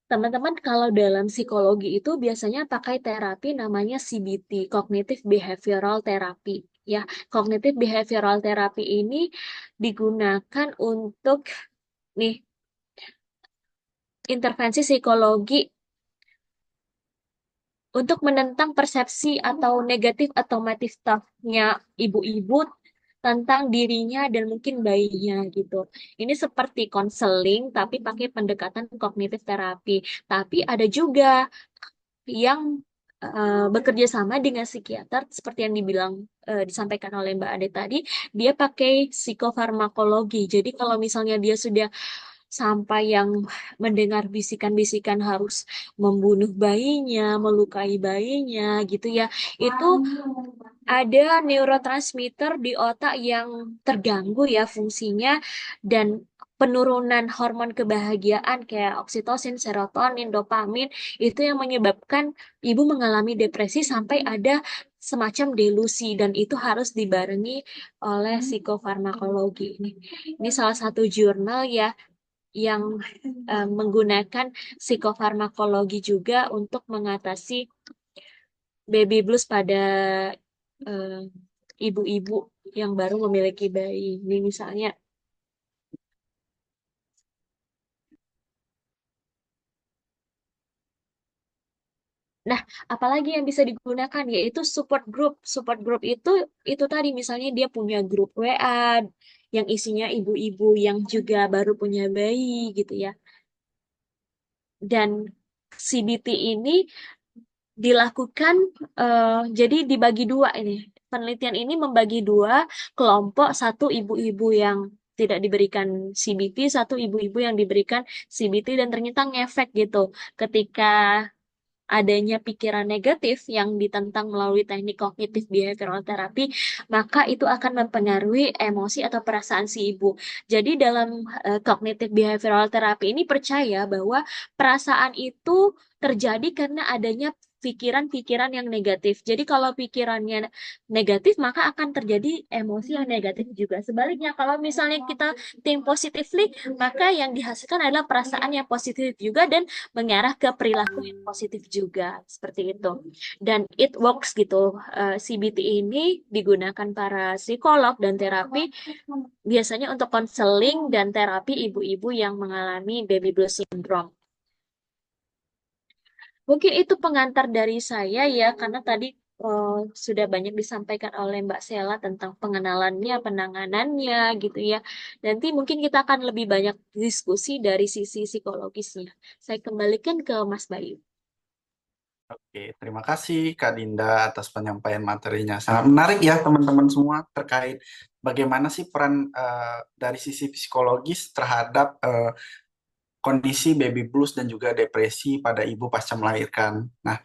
teman-teman, kalau dalam psikologi itu biasanya pakai terapi namanya CBT, Cognitive Behavioral Therapy. Ya, Cognitive Behavioral Therapy ini digunakan untuk nih intervensi psikologi untuk menentang persepsi atau negatif otomatis thought-nya ibu-ibu tentang dirinya dan mungkin bayinya gitu. Ini seperti konseling tapi pakai pendekatan kognitif terapi. Tapi ada juga yang bekerja sama dengan psikiater seperti yang disampaikan oleh Mbak Ade tadi, dia pakai psikofarmakologi. Jadi kalau misalnya dia sudah sampai yang mendengar bisikan-bisikan harus membunuh bayinya, melukai bayinya gitu ya. Itu ada neurotransmitter di otak yang terganggu ya fungsinya dan penurunan hormon kebahagiaan kayak oksitosin, serotonin, dopamin itu yang menyebabkan ibu mengalami depresi sampai ada semacam delusi dan itu harus dibarengi oleh psikofarmakologi ini. Ini salah satu jurnal ya yang menggunakan psikofarmakologi juga untuk mengatasi baby blues pada eh, ibu-ibu yang baru memiliki bayi. Ini misalnya. Nah, apalagi yang bisa digunakan yaitu support group. Support group itu tadi misalnya dia punya grup WA yang isinya ibu-ibu yang juga baru punya bayi gitu ya. Dan CBT ini dilakukan jadi dibagi dua ini. Penelitian ini membagi dua kelompok, satu ibu-ibu yang tidak diberikan CBT, satu ibu-ibu yang diberikan CBT dan ternyata ngefek gitu. Ketika adanya pikiran negatif yang ditentang melalui teknik kognitif behavioral therapy, maka itu akan mempengaruhi emosi atau perasaan si ibu. Jadi dalam kognitif behavioral therapy ini percaya bahwa perasaan itu terjadi karena adanya pikiran-pikiran yang negatif. Jadi kalau pikirannya negatif, maka akan terjadi emosi yang negatif juga. Sebaliknya, kalau misalnya kita think positively, maka yang dihasilkan adalah perasaan yang positif juga dan mengarah ke perilaku yang positif juga seperti itu. Dan it works gitu. CBT ini digunakan para psikolog dan terapi biasanya untuk konseling dan terapi ibu-ibu yang mengalami baby blues syndrome. Mungkin itu pengantar dari saya ya, karena tadi sudah banyak disampaikan oleh Mbak Sela tentang pengenalannya, penanganannya gitu ya. Nanti mungkin kita akan lebih banyak diskusi dari sisi psikologisnya. Saya kembalikan ke Mas Bayu. Oke, terima kasih Kak Dinda atas penyampaian materinya. Sangat menarik ya teman-teman semua terkait bagaimana sih peran dari sisi psikologis terhadap kondisi baby blues dan juga depresi pada ibu pasca melahirkan. Nah,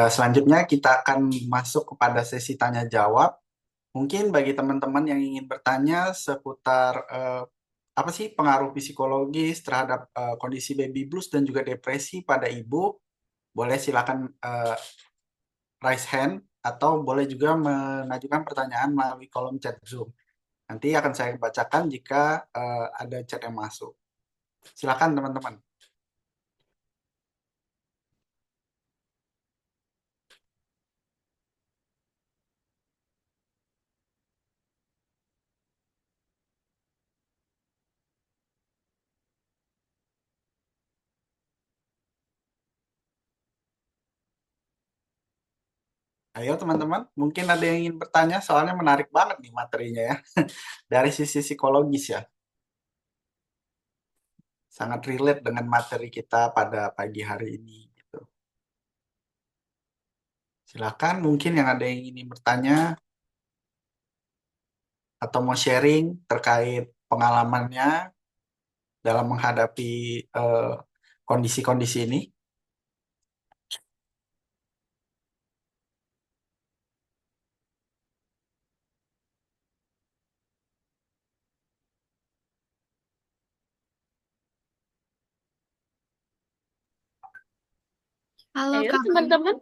selanjutnya kita akan masuk kepada sesi tanya jawab. Mungkin bagi teman-teman yang ingin bertanya seputar apa sih pengaruh psikologis terhadap kondisi baby blues dan juga depresi pada ibu, boleh silakan raise hand atau boleh juga mengajukan pertanyaan melalui kolom chat Zoom. Nanti akan saya bacakan jika ada chat yang masuk. Silakan teman-teman. Ayo teman-teman, mungkin ada yang ingin bertanya, soalnya menarik banget nih materinya ya. Dari sisi psikologis ya. Sangat relate dengan materi kita pada pagi hari ini. Gitu. Silakan, mungkin yang ada yang ingin bertanya atau mau sharing terkait pengalamannya dalam menghadapi kondisi-kondisi ini. Halo Ayo Kak. teman-teman,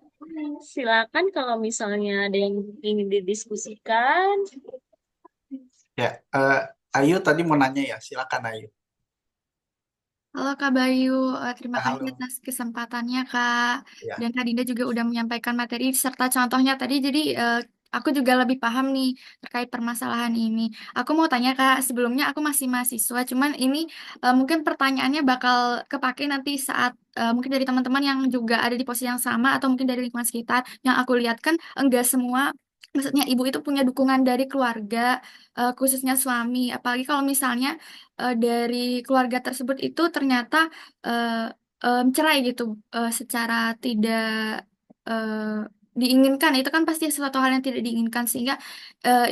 silakan kalau misalnya ada yang ingin didiskusikan. Ya, Ayu tadi mau nanya ya, silakan Ayu. Halo Kak Bayu, terima kasih Halo. atas kesempatannya Kak. Ya. Dan Kak Dinda juga udah menyampaikan materi serta contohnya tadi. Jadi aku juga lebih paham nih terkait permasalahan ini. Aku mau tanya Kak, sebelumnya aku masih mahasiswa, cuman ini mungkin pertanyaannya bakal kepake nanti saat mungkin dari teman-teman yang juga ada di posisi yang sama atau mungkin dari lingkungan sekitar. Yang aku lihat kan enggak semua. Maksudnya ibu itu punya dukungan dari keluarga, khususnya suami. Apalagi kalau misalnya dari keluarga tersebut itu ternyata eh, cerai gitu, secara tidak eh, diinginkan. Itu kan pasti sesuatu hal yang tidak diinginkan sehingga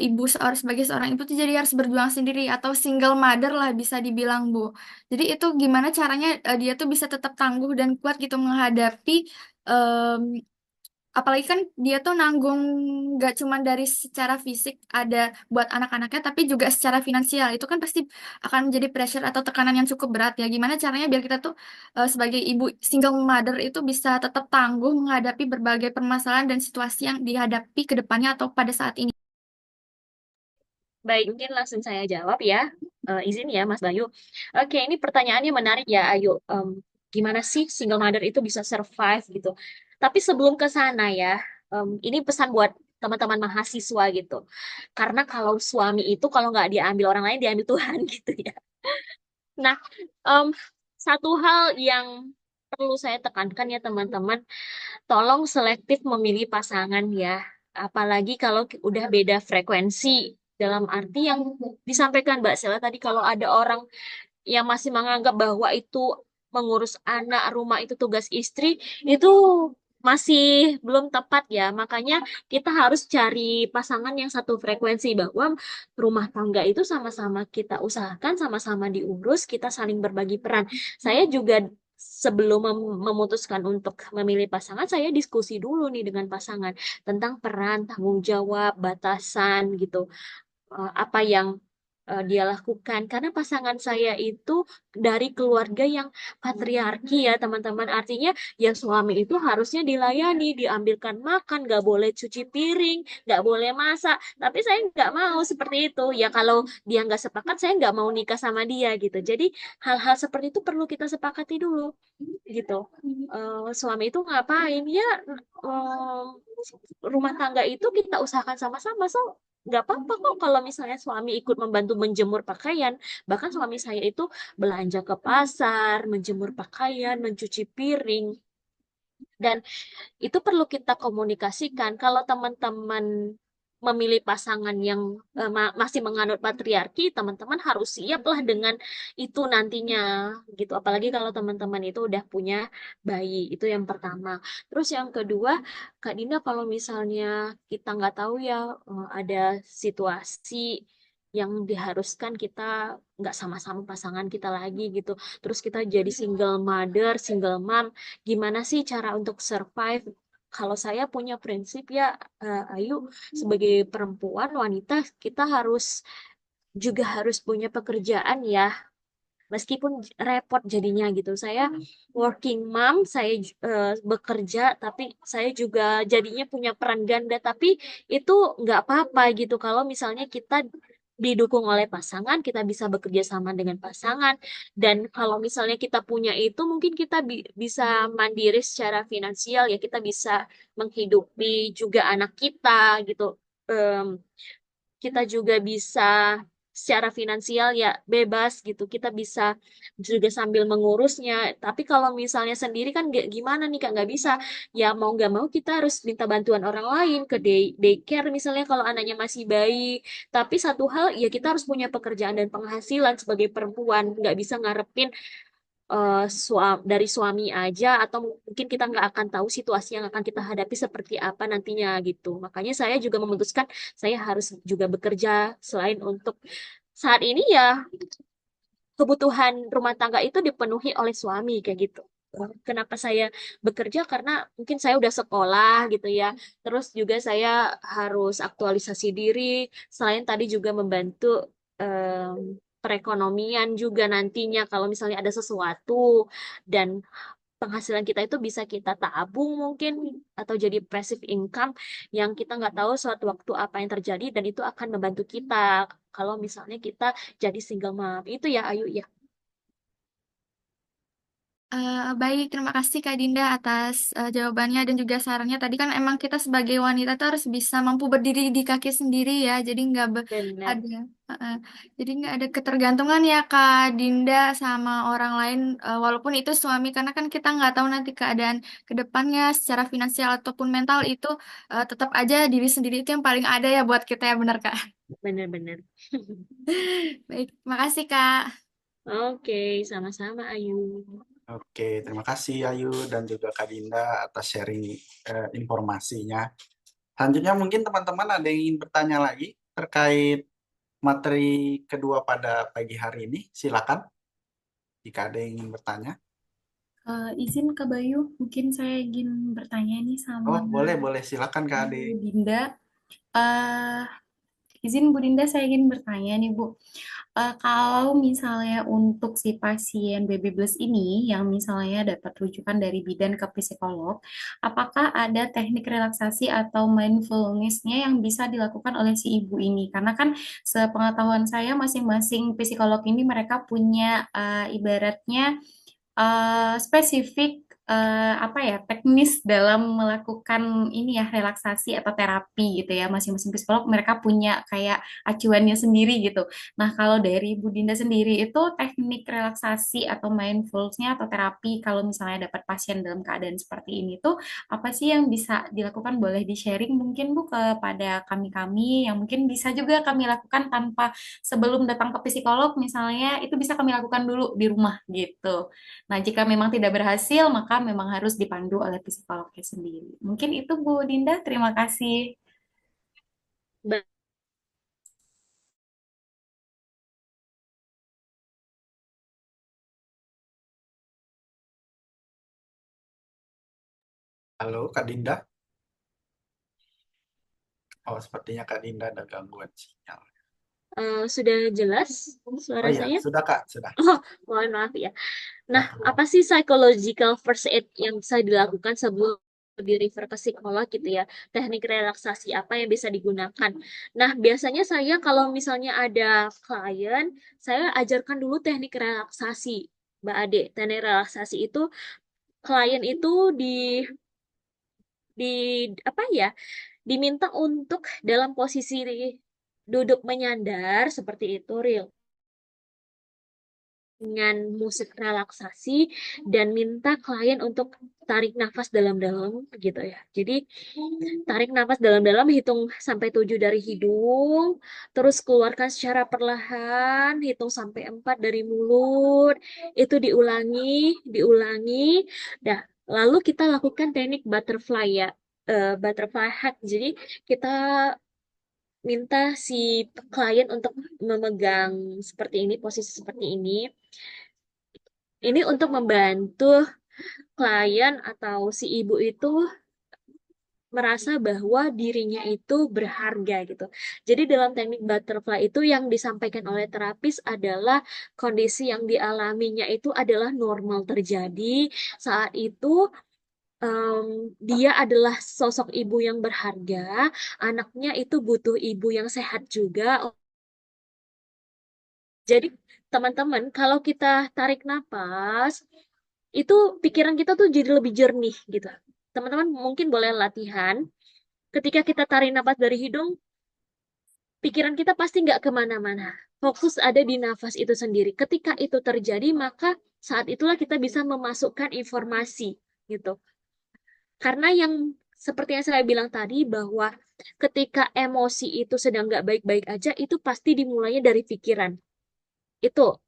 ibu sebagai seorang ibu tuh jadi harus berjuang sendiri atau single mother lah bisa dibilang Bu. Jadi itu gimana caranya dia tuh bisa tetap tangguh dan kuat gitu menghadapi apalagi kan dia tuh nanggung gak cuma dari secara fisik ada buat anak-anaknya tapi juga secara finansial itu kan pasti akan menjadi pressure atau tekanan yang cukup berat ya gimana caranya biar kita tuh sebagai ibu single mother itu bisa tetap tangguh menghadapi berbagai permasalahan dan situasi yang dihadapi ke depannya atau pada saat ini. Baik, mungkin langsung saya jawab ya. Izin ya, Mas Bayu. Oke, ini pertanyaannya menarik ya. Ayo, gimana sih single mother itu bisa survive gitu? Tapi sebelum ke sana ya, ini pesan buat teman-teman mahasiswa gitu. Karena kalau suami itu kalau nggak diambil orang lain, diambil Tuhan gitu ya. Nah, em, satu hal yang perlu saya tekankan ya teman-teman, tolong selektif memilih pasangan ya. Apalagi kalau udah beda frekuensi. Dalam arti yang disampaikan Mbak Sela tadi, kalau ada orang yang masih menganggap bahwa itu mengurus anak, rumah itu tugas istri, itu masih belum tepat ya. Makanya kita harus cari pasangan yang satu frekuensi bahwa rumah tangga itu sama-sama kita usahakan, sama-sama diurus, kita saling berbagi peran. Saya juga sebelum memutuskan untuk memilih pasangan, saya diskusi dulu nih dengan pasangan tentang peran, tanggung jawab, batasan gitu, apa yang dia lakukan karena pasangan saya itu dari keluarga yang patriarki ya teman-teman, artinya ya suami itu harusnya dilayani, diambilkan makan, nggak boleh cuci piring, nggak boleh masak, tapi saya nggak mau seperti itu ya. Kalau dia nggak sepakat, saya nggak mau nikah sama dia gitu. Jadi hal-hal seperti itu perlu kita sepakati dulu gitu. Suami itu ngapain ya, eh, rumah tangga itu kita usahakan sama-sama, so nggak apa-apa kok kalau misalnya suami ikut membantu menjemur pakaian. Bahkan suami saya itu belanja ke pasar, menjemur pakaian, mencuci piring, dan itu perlu kita komunikasikan. Kalau teman-teman memilih pasangan yang masih menganut patriarki, teman-teman harus siaplah dengan itu nantinya gitu. Apalagi kalau teman-teman itu udah punya bayi, itu yang pertama. Terus yang kedua, Kak Dinda, kalau misalnya kita nggak tahu ya, ada situasi yang diharuskan kita nggak sama-sama pasangan kita lagi gitu. Terus kita jadi single mother, single mom, gimana sih cara untuk survive? Kalau saya punya prinsip ya, Ayu, sebagai perempuan wanita kita juga harus punya pekerjaan ya, meskipun repot jadinya gitu. Saya working mom, saya bekerja, tapi saya juga jadinya punya peran ganda. Tapi itu nggak apa-apa gitu. Kalau misalnya kita didukung oleh pasangan, kita bisa bekerja sama dengan pasangan. Dan kalau misalnya kita punya itu, mungkin kita bisa mandiri secara finansial ya. Kita bisa menghidupi juga anak kita gitu. Em, kita juga bisa secara finansial ya bebas gitu. Kita bisa juga sambil mengurusnya. Tapi kalau misalnya sendiri kan gimana nih Kak, nggak bisa. Ya mau nggak mau kita harus minta bantuan orang lain ke daycare misalnya kalau anaknya masih bayi. Tapi satu hal ya kita harus punya pekerjaan dan penghasilan sebagai perempuan. Nggak bisa ngarepin dari suami aja, atau mungkin kita nggak akan tahu situasi yang akan kita hadapi seperti apa nantinya gitu. Makanya saya juga memutuskan saya harus juga bekerja selain untuk saat ini ya kebutuhan rumah tangga itu dipenuhi oleh suami kayak gitu. Kenapa saya bekerja? Karena mungkin saya udah sekolah gitu ya. Terus juga saya harus aktualisasi diri. Selain tadi juga membantu perekonomian juga nantinya kalau misalnya ada sesuatu, dan penghasilan kita itu bisa kita tabung mungkin atau jadi passive income yang kita nggak tahu suatu waktu apa yang terjadi, dan itu akan membantu kita kalau misalnya kita jadi single mom. Itu ya Ayu ya. Baik, terima kasih Kak Dinda atas jawabannya dan juga sarannya. Tadi kan emang kita sebagai wanita tuh harus bisa mampu berdiri di kaki sendiri ya. Jadi nggak Benar. ada, jadi nggak ada ketergantungan ya Kak Dinda sama orang lain, walaupun itu suami. Karena kan kita nggak tahu nanti keadaan ke depannya secara finansial ataupun mental itu, tetap aja diri sendiri itu yang paling ada ya buat kita ya, benar Kak? Benar-benar. Baik, makasih Kak. Oke, sama-sama Ayu. Oke, terima kasih Ayu dan juga Kak Dinda atas sharing informasinya. Selanjutnya mungkin teman-teman ada yang ingin bertanya lagi terkait materi kedua pada pagi hari ini. Silakan jika ada yang ingin bertanya. Izin Kak Bayu, mungkin saya ingin bertanya nih sama Oh, boleh, boleh. Silakan Kak Ade. Bu Dinda. Eh, izin Bu Dinda, saya ingin bertanya nih Bu. Kalau misalnya untuk si pasien baby blues ini yang misalnya dapat rujukan dari bidan ke psikolog, apakah ada teknik relaksasi atau mindfulness-nya yang bisa dilakukan oleh si ibu ini? Karena kan sepengetahuan saya masing-masing psikolog ini mereka punya ibaratnya spesifik apa ya teknis dalam melakukan ini ya relaksasi atau terapi gitu ya masing-masing psikolog mereka punya kayak acuannya sendiri gitu. Nah kalau dari Bu Dinda sendiri itu teknik relaksasi atau mindfulness-nya atau terapi kalau misalnya dapat pasien dalam keadaan seperti ini tuh apa sih yang bisa dilakukan, boleh di-sharing mungkin Bu kepada kami-kami yang mungkin bisa juga kami lakukan tanpa sebelum datang ke psikolog misalnya itu bisa kami lakukan dulu di rumah gitu. Nah, jika memang tidak berhasil, maka memang harus dipandu oleh psikolognya sendiri. Mungkin itu Bu Dinda, terima kasih. Ba- Halo Kak Dinda. Oh, sepertinya Kak Dinda ada gangguan sinyal. sudah jelas Oh suara iya, saya? sudah Kak, sudah. Oh, mohon maaf ya. Nah, Nah, apa sih psychological first aid yang bisa dilakukan sebelum di refer ke psikolog gitu ya? Teknik relaksasi apa yang bisa digunakan? Nah, biasanya saya kalau misalnya ada klien, saya ajarkan dulu teknik relaksasi, Mbak Ade. Teknik relaksasi itu klien itu di apa ya? Diminta untuk dalam posisi duduk menyandar seperti itu, real dengan musik relaksasi dan minta klien untuk tarik nafas dalam-dalam gitu ya. Jadi tarik nafas dalam-dalam, hitung sampai 7 dari hidung, terus keluarkan secara perlahan, hitung sampai 4 dari mulut. Itu diulangi, diulangi. Dah, lalu kita lakukan teknik butterfly ya. Butterfly hack. Jadi kita minta si klien untuk memegang seperti ini, posisi seperti ini. Ini untuk membantu klien atau si ibu itu merasa bahwa dirinya itu berharga gitu. Jadi dalam teknik butterfly itu yang disampaikan oleh terapis adalah kondisi yang dialaminya itu adalah normal terjadi saat itu. Dia adalah sosok ibu yang berharga, anaknya itu butuh ibu yang sehat juga. Jadi teman-teman, kalau kita tarik napas, itu pikiran kita tuh jadi lebih jernih gitu. Teman-teman mungkin boleh latihan. Ketika kita tarik napas dari hidung, pikiran kita pasti nggak kemana-mana. Fokus ada di nafas itu sendiri. Ketika itu terjadi, maka saat itulah kita bisa memasukkan informasi gitu. Karena yang seperti yang saya bilang tadi bahwa ketika emosi itu sedang nggak baik-baik aja, itu pasti dimulainya dari pikiran. Itu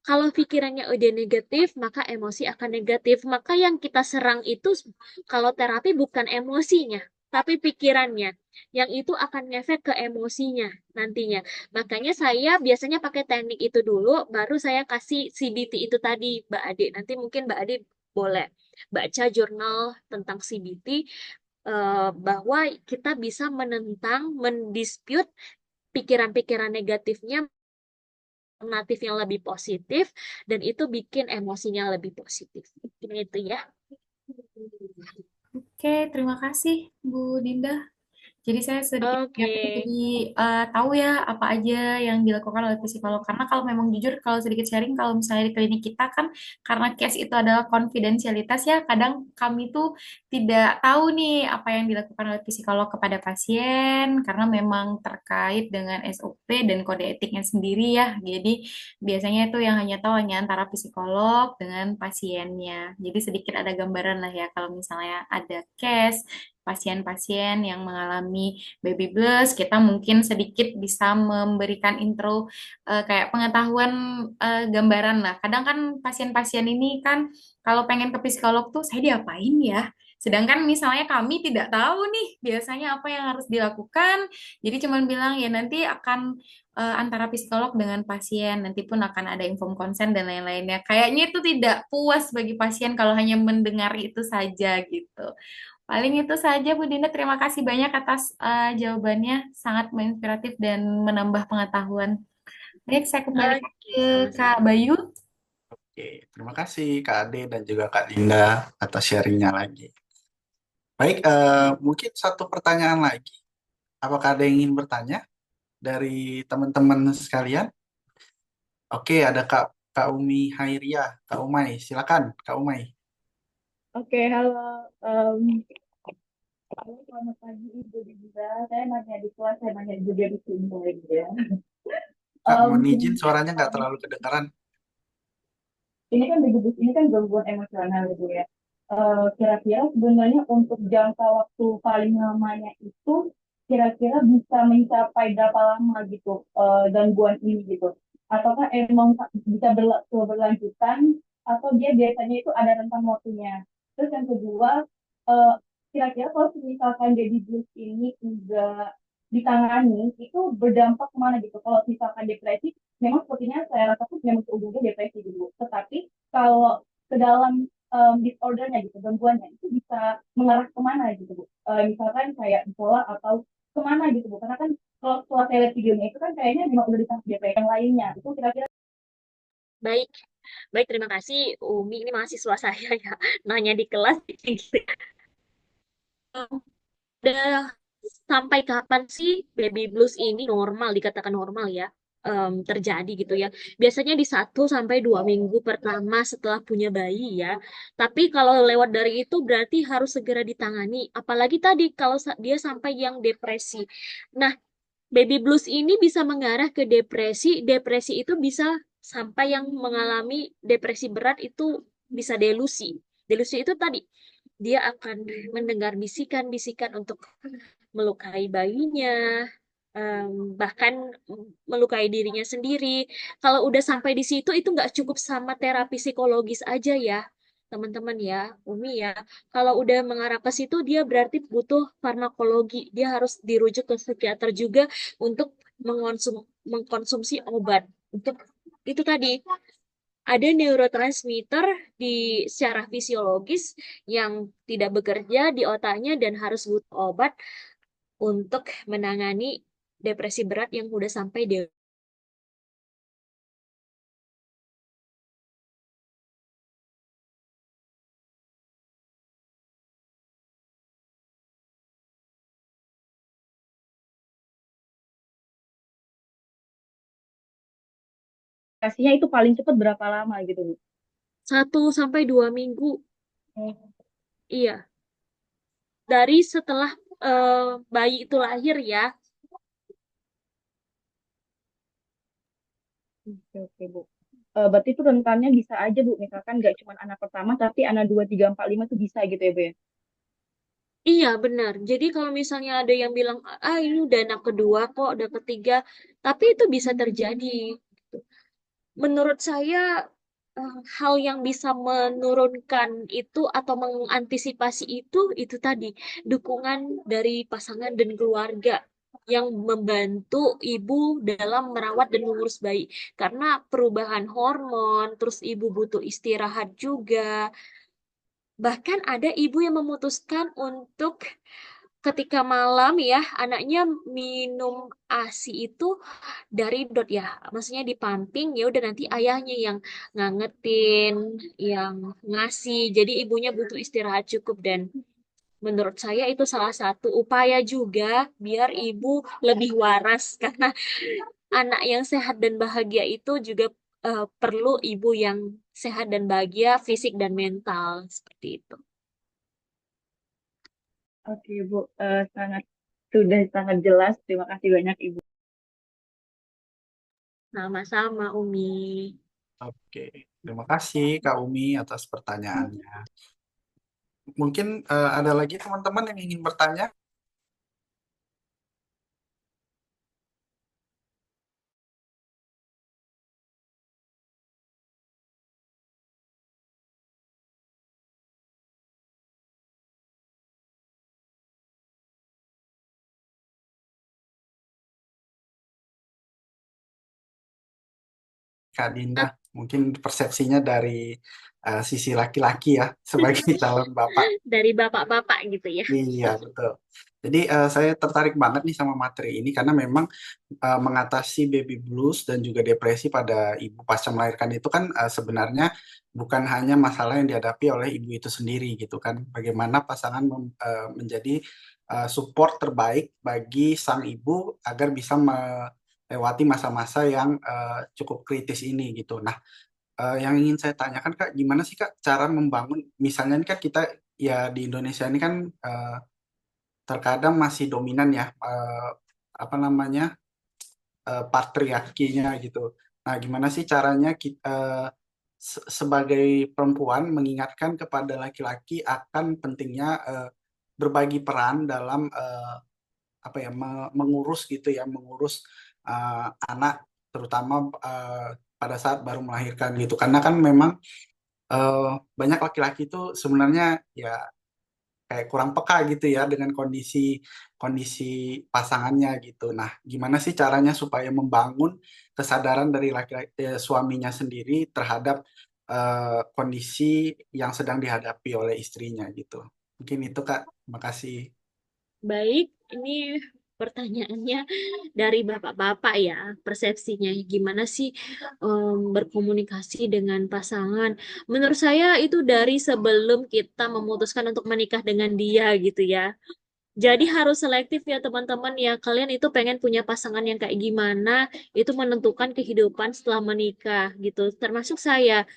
kalau pikirannya udah negatif, maka emosi akan negatif. Maka yang kita serang itu kalau terapi bukan emosinya, tapi pikirannya. Yang itu akan ngefek ke emosinya nantinya. Makanya saya biasanya pakai teknik itu dulu, baru saya kasih CBT itu tadi, Mbak Ade. Nanti mungkin Mbak Ade boleh baca jurnal tentang CBT, bahwa kita bisa menentang, mendispute pikiran-pikiran negatifnya alternatif yang lebih positif dan itu bikin emosinya lebih positif. Itu ya. Oke, terima kasih Bu Dinda. Jadi saya sedikit Oke. jadi tahu ya apa aja yang dilakukan oleh psikolog. Karena kalau memang jujur, kalau sedikit sharing, kalau misalnya di klinik kita kan karena case itu adalah konfidensialitas ya, kadang kami tuh tidak tahu nih apa yang dilakukan oleh psikolog kepada pasien karena memang terkait dengan SOP dan kode etiknya sendiri ya. Jadi biasanya itu yang hanya tahu hanya antara psikolog dengan pasiennya. Jadi sedikit ada gambaran lah ya kalau misalnya ada case pasien-pasien yang mengalami baby blues, kita mungkin sedikit bisa memberikan intro kayak pengetahuan gambaran lah. Kadang kan pasien-pasien ini kan kalau pengen ke psikolog tuh saya diapain ya? Sedangkan misalnya kami tidak tahu nih biasanya apa yang harus dilakukan. Jadi cuman bilang ya nanti akan antara psikolog dengan pasien, nanti pun akan ada inform consent dan lain-lainnya. Kayaknya itu tidak puas bagi pasien kalau hanya mendengar itu saja gitu. Paling itu saja Bu Dina, terima kasih banyak atas jawabannya, sangat menginspiratif dan menambah pengetahuan. Baik, saya kembali Oke, ke Kak sama-sama. Bayu. Oke, terima kasih Kak Ade dan juga Kak Dinda atas sharingnya lagi. Baik, mungkin satu pertanyaan lagi. Apakah ada yang ingin bertanya dari teman-teman sekalian? Oke, ada Kak Umi Hairiah, Kak Umay. Silakan, Kak Umay. Oke, halo. Em, Halo, selamat pagi Ibu Dinda. Saya nanya di kelas, saya nanya juga di sini lagi ya. Kak, mohon izin Ini suaranya nggak terlalu kedengaran. ini kan ini kan gangguan emosional gitu ya. Kira-kira sebenarnya untuk jangka waktu paling lamanya itu kira-kira bisa mencapai berapa lama gitu gangguan ini gitu? Ataukah emang bisa berlanjutan atau dia biasanya itu ada rentang waktunya? Terus yang kedua, eh, kira-kira kalau misalkan baby blues ini enggak ditangani, itu berdampak kemana gitu? Kalau misalkan depresi, memang sepertinya saya rasa tuh memang ujungnya depresi dulu. Tetapi kalau ke dalam disordernya gitu, gangguannya itu bisa mengarah kemana gitu Bu? Misalkan kayak bipolar atau kemana gitu Bu? Karena kan kalau setelah saya lihat videonya itu kan kayaknya memang udah ditangkap depresi yang lainnya. Itu kira-kira Baik, baik terima kasih Umi. Ini mahasiswa saya ya, nanya di kelas. Udah sampai kapan sih baby blues ini normal, dikatakan normal ya, terjadi gitu ya. Biasanya di 1 sampai 2 minggu pertama setelah punya bayi ya. Tapi kalau lewat dari itu berarti harus segera ditangani. Apalagi tadi kalau dia sampai yang depresi. Nah, baby blues ini bisa mengarah ke depresi. Depresi itu bisa sampai yang mengalami depresi berat itu bisa delusi. Delusi itu tadi dia akan mendengar bisikan-bisikan untuk melukai bayinya, bahkan melukai dirinya sendiri. Kalau udah sampai di situ itu nggak cukup sama terapi psikologis aja ya, teman-teman ya, Umi ya. Kalau udah mengarah ke situ dia berarti butuh farmakologi. Dia harus dirujuk ke psikiater juga untuk mengkonsumsi obat. Untuk itu tadi ada neurotransmitter secara fisiologis yang tidak bekerja di otaknya dan harus butuh obat untuk menangani depresi berat yang udah sampai di. kasihnya itu paling cepat berapa lama gitu Bu? 1 sampai 2 minggu. Oh, Iya, dari setelah bayi itu lahir ya. oke oke Bu. Berarti itu rentannya bisa aja Bu, misalkan nggak cuma anak pertama, tapi anak 2, 3, 4, 5 tuh bisa gitu ya Bu ya? Iya, benar. Jadi kalau misalnya ada yang bilang, ah ini udah anak kedua kok, udah ketiga, tapi itu bisa terjadi. Menurut saya, hal yang bisa menurunkan itu atau mengantisipasi itu tadi, dukungan dari pasangan dan keluarga yang membantu ibu dalam merawat dan mengurus bayi. Karena perubahan hormon, terus ibu butuh istirahat juga. Bahkan ada ibu yang memutuskan untuk ketika malam ya, anaknya minum ASI itu dari dot ya, maksudnya di pumping ya udah nanti ayahnya yang ngangetin, yang ngasih. Jadi ibunya butuh istirahat cukup dan Menurut saya itu salah satu upaya juga biar ibu lebih waras karena anak yang sehat dan bahagia itu juga perlu ibu yang sehat dan bahagia fisik dan mental seperti itu. Oke, Bu. Sudah sangat jelas. Terima kasih banyak, Ibu. Sama-sama, Umi. Oke, terima kasih Kak Umi atas pertanyaannya. Mungkin ada lagi teman-teman yang ingin bertanya? Kak Dinda, mungkin persepsinya dari sisi laki-laki ya sebagai calon bapak. Dari bapak-bapak gitu ya. Iya, betul. Jadi saya tertarik banget nih sama materi ini karena memang mengatasi baby blues dan juga depresi pada ibu pasca melahirkan itu kan sebenarnya bukan hanya masalah yang dihadapi oleh ibu itu sendiri gitu kan. Bagaimana pasangan menjadi support terbaik bagi sang ibu agar bisa melewati masa-masa yang cukup kritis ini gitu. Nah, yang ingin saya tanyakan Kak, gimana sih Kak cara membangun, misalnya ini kan kita ya di Indonesia ini kan terkadang masih dominan ya apa namanya patriarkinya gitu. Nah, gimana sih caranya kita sebagai perempuan mengingatkan kepada laki-laki akan pentingnya berbagi peran dalam apa ya mengurus gitu ya, mengurus anak terutama pada saat baru melahirkan gitu. Karena kan memang banyak laki-laki itu sebenarnya ya kayak kurang peka gitu ya dengan kondisi kondisi pasangannya gitu. Nah, gimana sih caranya supaya membangun kesadaran dari laki-laki suaminya sendiri terhadap kondisi yang sedang dihadapi oleh istrinya gitu. Mungkin itu Kak. Terima kasih. Baik, ini pertanyaannya dari bapak-bapak ya, persepsinya gimana sih berkomunikasi dengan pasangan. Menurut saya itu dari sebelum kita memutuskan untuk menikah dengan dia gitu ya. Jadi harus selektif ya teman-teman ya. Kalian itu pengen punya pasangan yang kayak gimana, itu menentukan kehidupan setelah menikah gitu. Termasuk saya,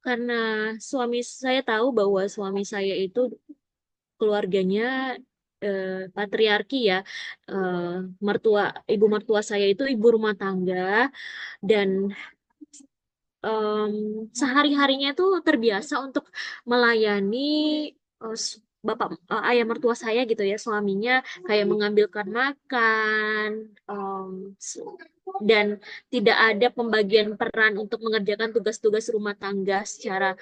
karena suami saya tahu bahwa suami saya itu keluarganya patriarki ya. Eh, mertua ibu mertua saya itu ibu rumah tangga dan em, sehari-harinya itu terbiasa untuk melayani bapak ayah mertua saya gitu ya suaminya kayak mengambilkan makan s- dan tidak ada pembagian peran untuk mengerjakan tugas-tugas rumah tangga secara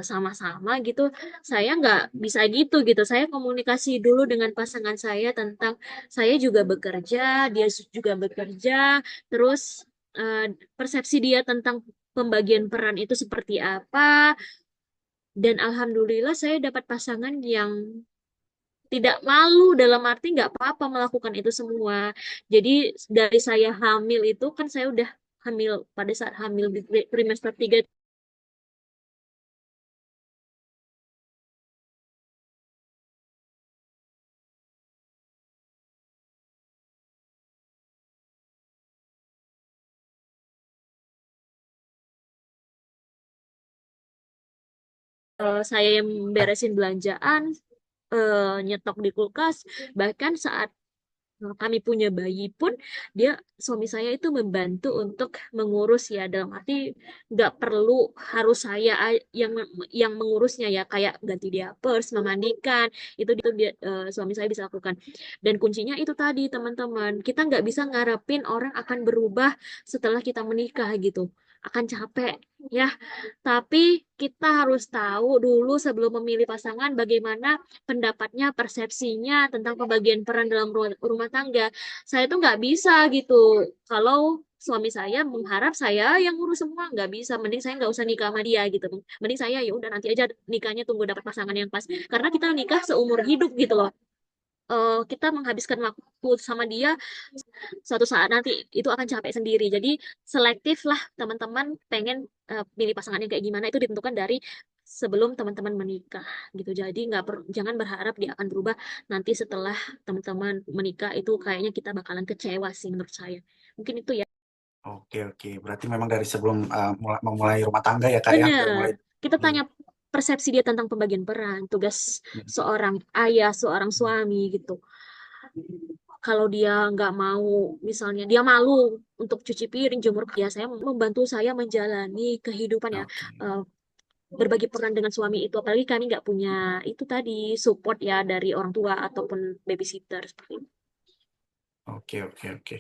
sama-sama gitu. Saya nggak bisa gitu. Saya komunikasi dulu dengan pasangan saya tentang saya juga bekerja, dia juga bekerja, terus eh, persepsi dia tentang pembagian peran itu seperti apa. Dan alhamdulillah saya dapat pasangan yang tidak malu dalam arti nggak apa-apa melakukan itu semua. Jadi dari saya hamil itu kan saya udah hamil pada saat hamil di trimester 3 saya yang beresin belanjaan, nyetok di kulkas, bahkan saat kami punya bayi pun dia suami saya itu membantu untuk mengurus ya dalam arti nggak perlu harus saya yang mengurusnya ya kayak ganti diapers, memandikan itu dia, suami saya bisa lakukan dan kuncinya itu tadi teman-teman kita nggak bisa ngarepin orang akan berubah setelah kita menikah gitu akan capek ya tapi kita harus tahu dulu sebelum memilih pasangan bagaimana pendapatnya, persepsinya tentang pembagian peran dalam rumah tangga. Saya tuh nggak bisa gitu. Kalau suami saya mengharap saya yang ngurus semua nggak bisa. Mending saya nggak usah nikah sama dia gitu. Mending saya ya udah nanti aja nikahnya tunggu dapat pasangan yang pas. Karena kita nikah seumur hidup gitu loh. Kita menghabiskan waktu sama dia suatu saat nanti itu akan capek sendiri. Jadi selektif lah teman-teman pengen pilih pasangan yang kayak gimana itu ditentukan dari sebelum teman-teman menikah gitu. Jadi jangan berharap dia akan berubah nanti setelah teman-teman menikah, itu kayaknya kita bakalan kecewa sih menurut saya. Mungkin itu ya. Oke, oke. Berarti memang dari sebelum memulai rumah tangga ya, Kak ya, dari Benar. mulai. Kita Hmm, tanya persepsi dia tentang pembagian peran, tugas seorang ayah, seorang suami gitu. Kalau dia nggak mau, misalnya dia malu untuk cuci piring, jemur, ya saya membantu saya menjalani kehidupan ya, oke, eh, berbagi peran dengan suami itu. Apalagi kami nggak punya itu tadi support ya dari orang tua ataupun babysitter seperti itu. oke, oke, oke.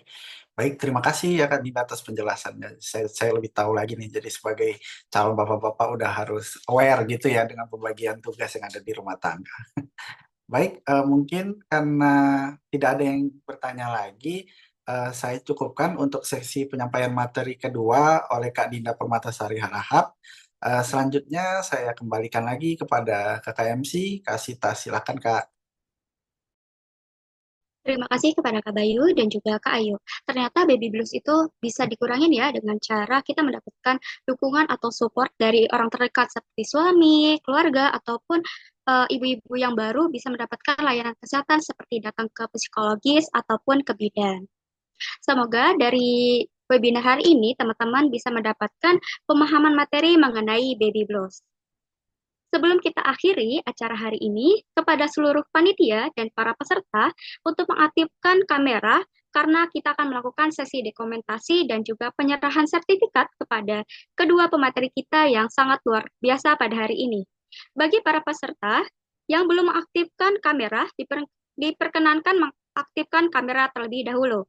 Baik, terima kasih ya Kak Dinda atas penjelasannya. Saya lebih tahu lagi nih, jadi sebagai calon bapak-bapak udah harus aware gitu ya dengan pembagian tugas yang ada di rumah tangga. Baik, mungkin karena tidak ada yang bertanya lagi, saya cukupkan untuk sesi penyampaian materi kedua oleh Kak Dinda Permatasari Harahap. Selanjutnya saya kembalikan lagi kepada Kakak MC, Kak Sita, silakan Kak. Terima kasih kepada Kak Bayu dan juga Kak Ayu. Ternyata baby blues itu bisa dikurangin ya dengan cara kita mendapatkan dukungan atau support dari orang terdekat seperti suami, keluarga, ataupun ibu-ibu yang baru bisa mendapatkan layanan kesehatan seperti datang ke psikologis ataupun ke bidan. Semoga dari webinar hari ini teman-teman bisa mendapatkan pemahaman materi mengenai baby blues. Sebelum kita akhiri acara hari ini, kepada seluruh panitia dan para peserta untuk mengaktifkan kamera karena kita akan melakukan sesi dokumentasi dan juga penyerahan sertifikat kepada kedua pemateri kita yang sangat luar biasa pada hari ini. Bagi para peserta yang belum mengaktifkan kamera, diperkenankan mengaktifkan kamera terlebih dahulu.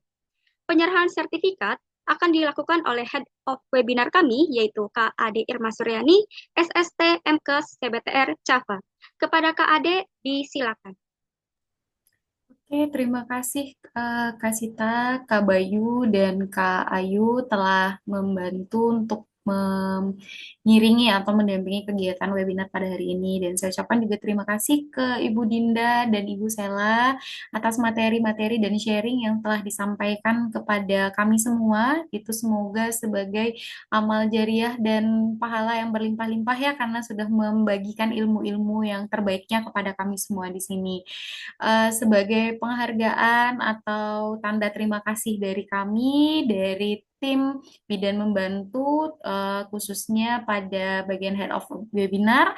Penyerahan sertifikat akan dilakukan oleh Head of Webinar kami, yaitu Kak Ade Irma Suryani, SST MKes CBTR Java. Kepada Kak Ade, disilakan. Oke, terima kasih Kak Sita, Kak Bayu, dan Kak Ayu telah membantu untuk mengiringi atau mendampingi kegiatan webinar pada hari ini. Dan saya ucapkan juga terima kasih ke Ibu Dinda dan Ibu Sela atas materi-materi dan sharing yang telah disampaikan kepada kami semua. Itu semoga sebagai amal jariah dan pahala yang berlimpah-limpah ya, karena sudah membagikan ilmu-ilmu yang terbaiknya kepada kami semua di sini. Sebagai penghargaan atau tanda terima kasih dari kami, dari tim Bidan Membantu, khususnya pada bagian Head of Webinar,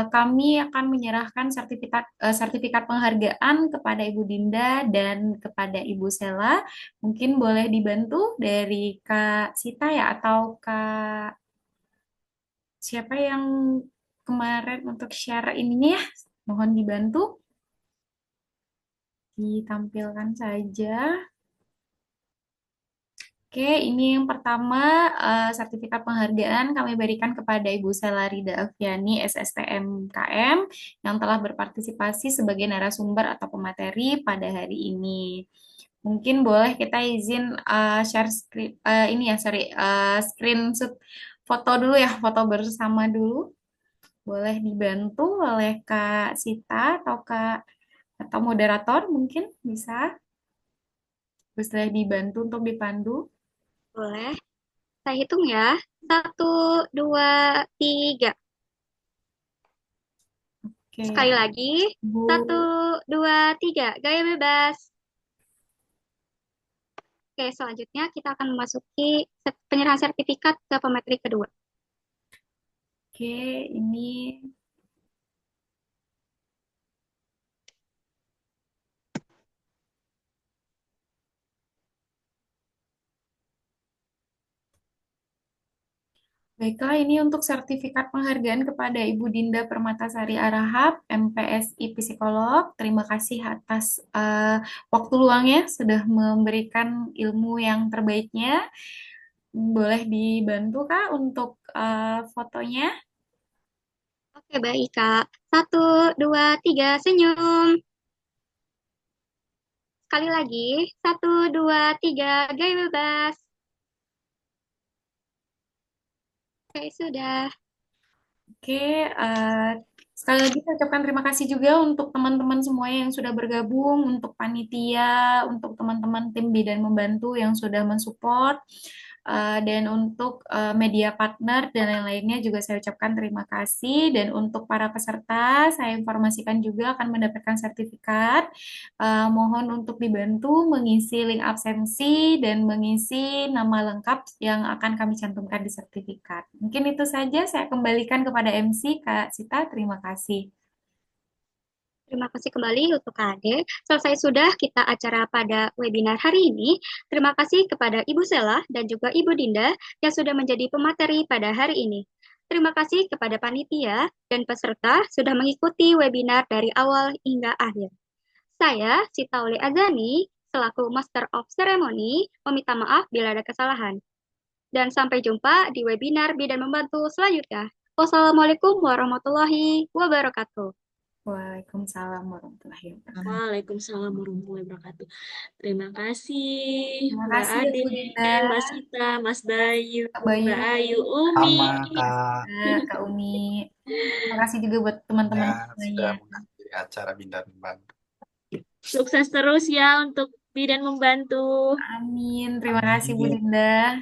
kami akan menyerahkan sertifikat penghargaan kepada Ibu Dinda dan kepada Ibu Sela. Mungkin boleh dibantu dari Kak Sita ya, atau Kak siapa yang kemarin untuk share ininya ya, mohon dibantu. Ditampilkan saja. Oke, ini yang pertama, sertifikat penghargaan kami berikan kepada Ibu Selarida Aviani, SSTM KM, yang telah berpartisipasi sebagai narasumber atau pemateri pada hari ini. Mungkin boleh kita izin share screen, screenshot foto dulu ya, foto bersama dulu. Boleh dibantu oleh Kak Sita atau moderator mungkin bisa. Bisa dibantu untuk dipandu. Boleh. Saya hitung ya. 1, 2, 3. Oke. Sekali lagi. 1, 2, 3. Gaya bebas. Oke, selanjutnya kita akan memasuki penyerahan sertifikat ke pemateri kedua. Oke, ini baiklah, ini untuk sertifikat penghargaan kepada Ibu Dinda Permatasari Arahap, MPSI Psikolog. Terima kasih atas waktu luangnya, sudah memberikan ilmu yang terbaiknya. Boleh dibantu Kak untuk fotonya? Oke, baik Kak. 1, 2, 3, senyum. Sekali lagi. 1, 2, 3, gaya bebas. Oke, sudah. Oke, sekali lagi saya ucapkan terima kasih juga untuk teman-teman semuanya yang sudah bergabung, untuk panitia, untuk teman-teman tim Bidan Membantu yang sudah mensupport. Dan untuk media partner dan lain-lainnya juga saya ucapkan terima kasih. Dan untuk para peserta, saya informasikan juga akan mendapatkan sertifikat. Mohon untuk dibantu mengisi link absensi dan mengisi nama lengkap yang akan kami cantumkan di sertifikat. Mungkin itu saja, saya kembalikan kepada MC, Kak Sita. Terima kasih. Terima kasih kembali untuk Kak Ade. Selesai sudah kita acara pada webinar hari ini. Terima kasih kepada Ibu Sela dan juga Ibu Dinda yang sudah menjadi pemateri pada hari ini. Terima kasih kepada panitia dan peserta sudah mengikuti webinar dari awal hingga akhir. Saya, Sitauli Azani, selaku Master of Ceremony, meminta maaf bila ada kesalahan. Dan sampai jumpa di webinar Bidan Membantu selanjutnya. Wassalamualaikum warahmatullahi wabarakatuh. Waalaikumsalam warahmatullahi wabarakatuh. Waalaikumsalam warahmatullahi wabarakatuh. Terima kasih Terima Mbak kasih Ade, Bu Dinda, Mbak Sita, Mas Bayu, Kak Bayu, Mbak Ayu, Umi. Sama Kak Kak Umi. Terima kasih juga buat teman-teman ya sudah semuanya. menghadiri acara Bidan Membantu. Sukses terus ya untuk Bidan Membantu. Amin. Terima kasih Bu Amin. Dinda.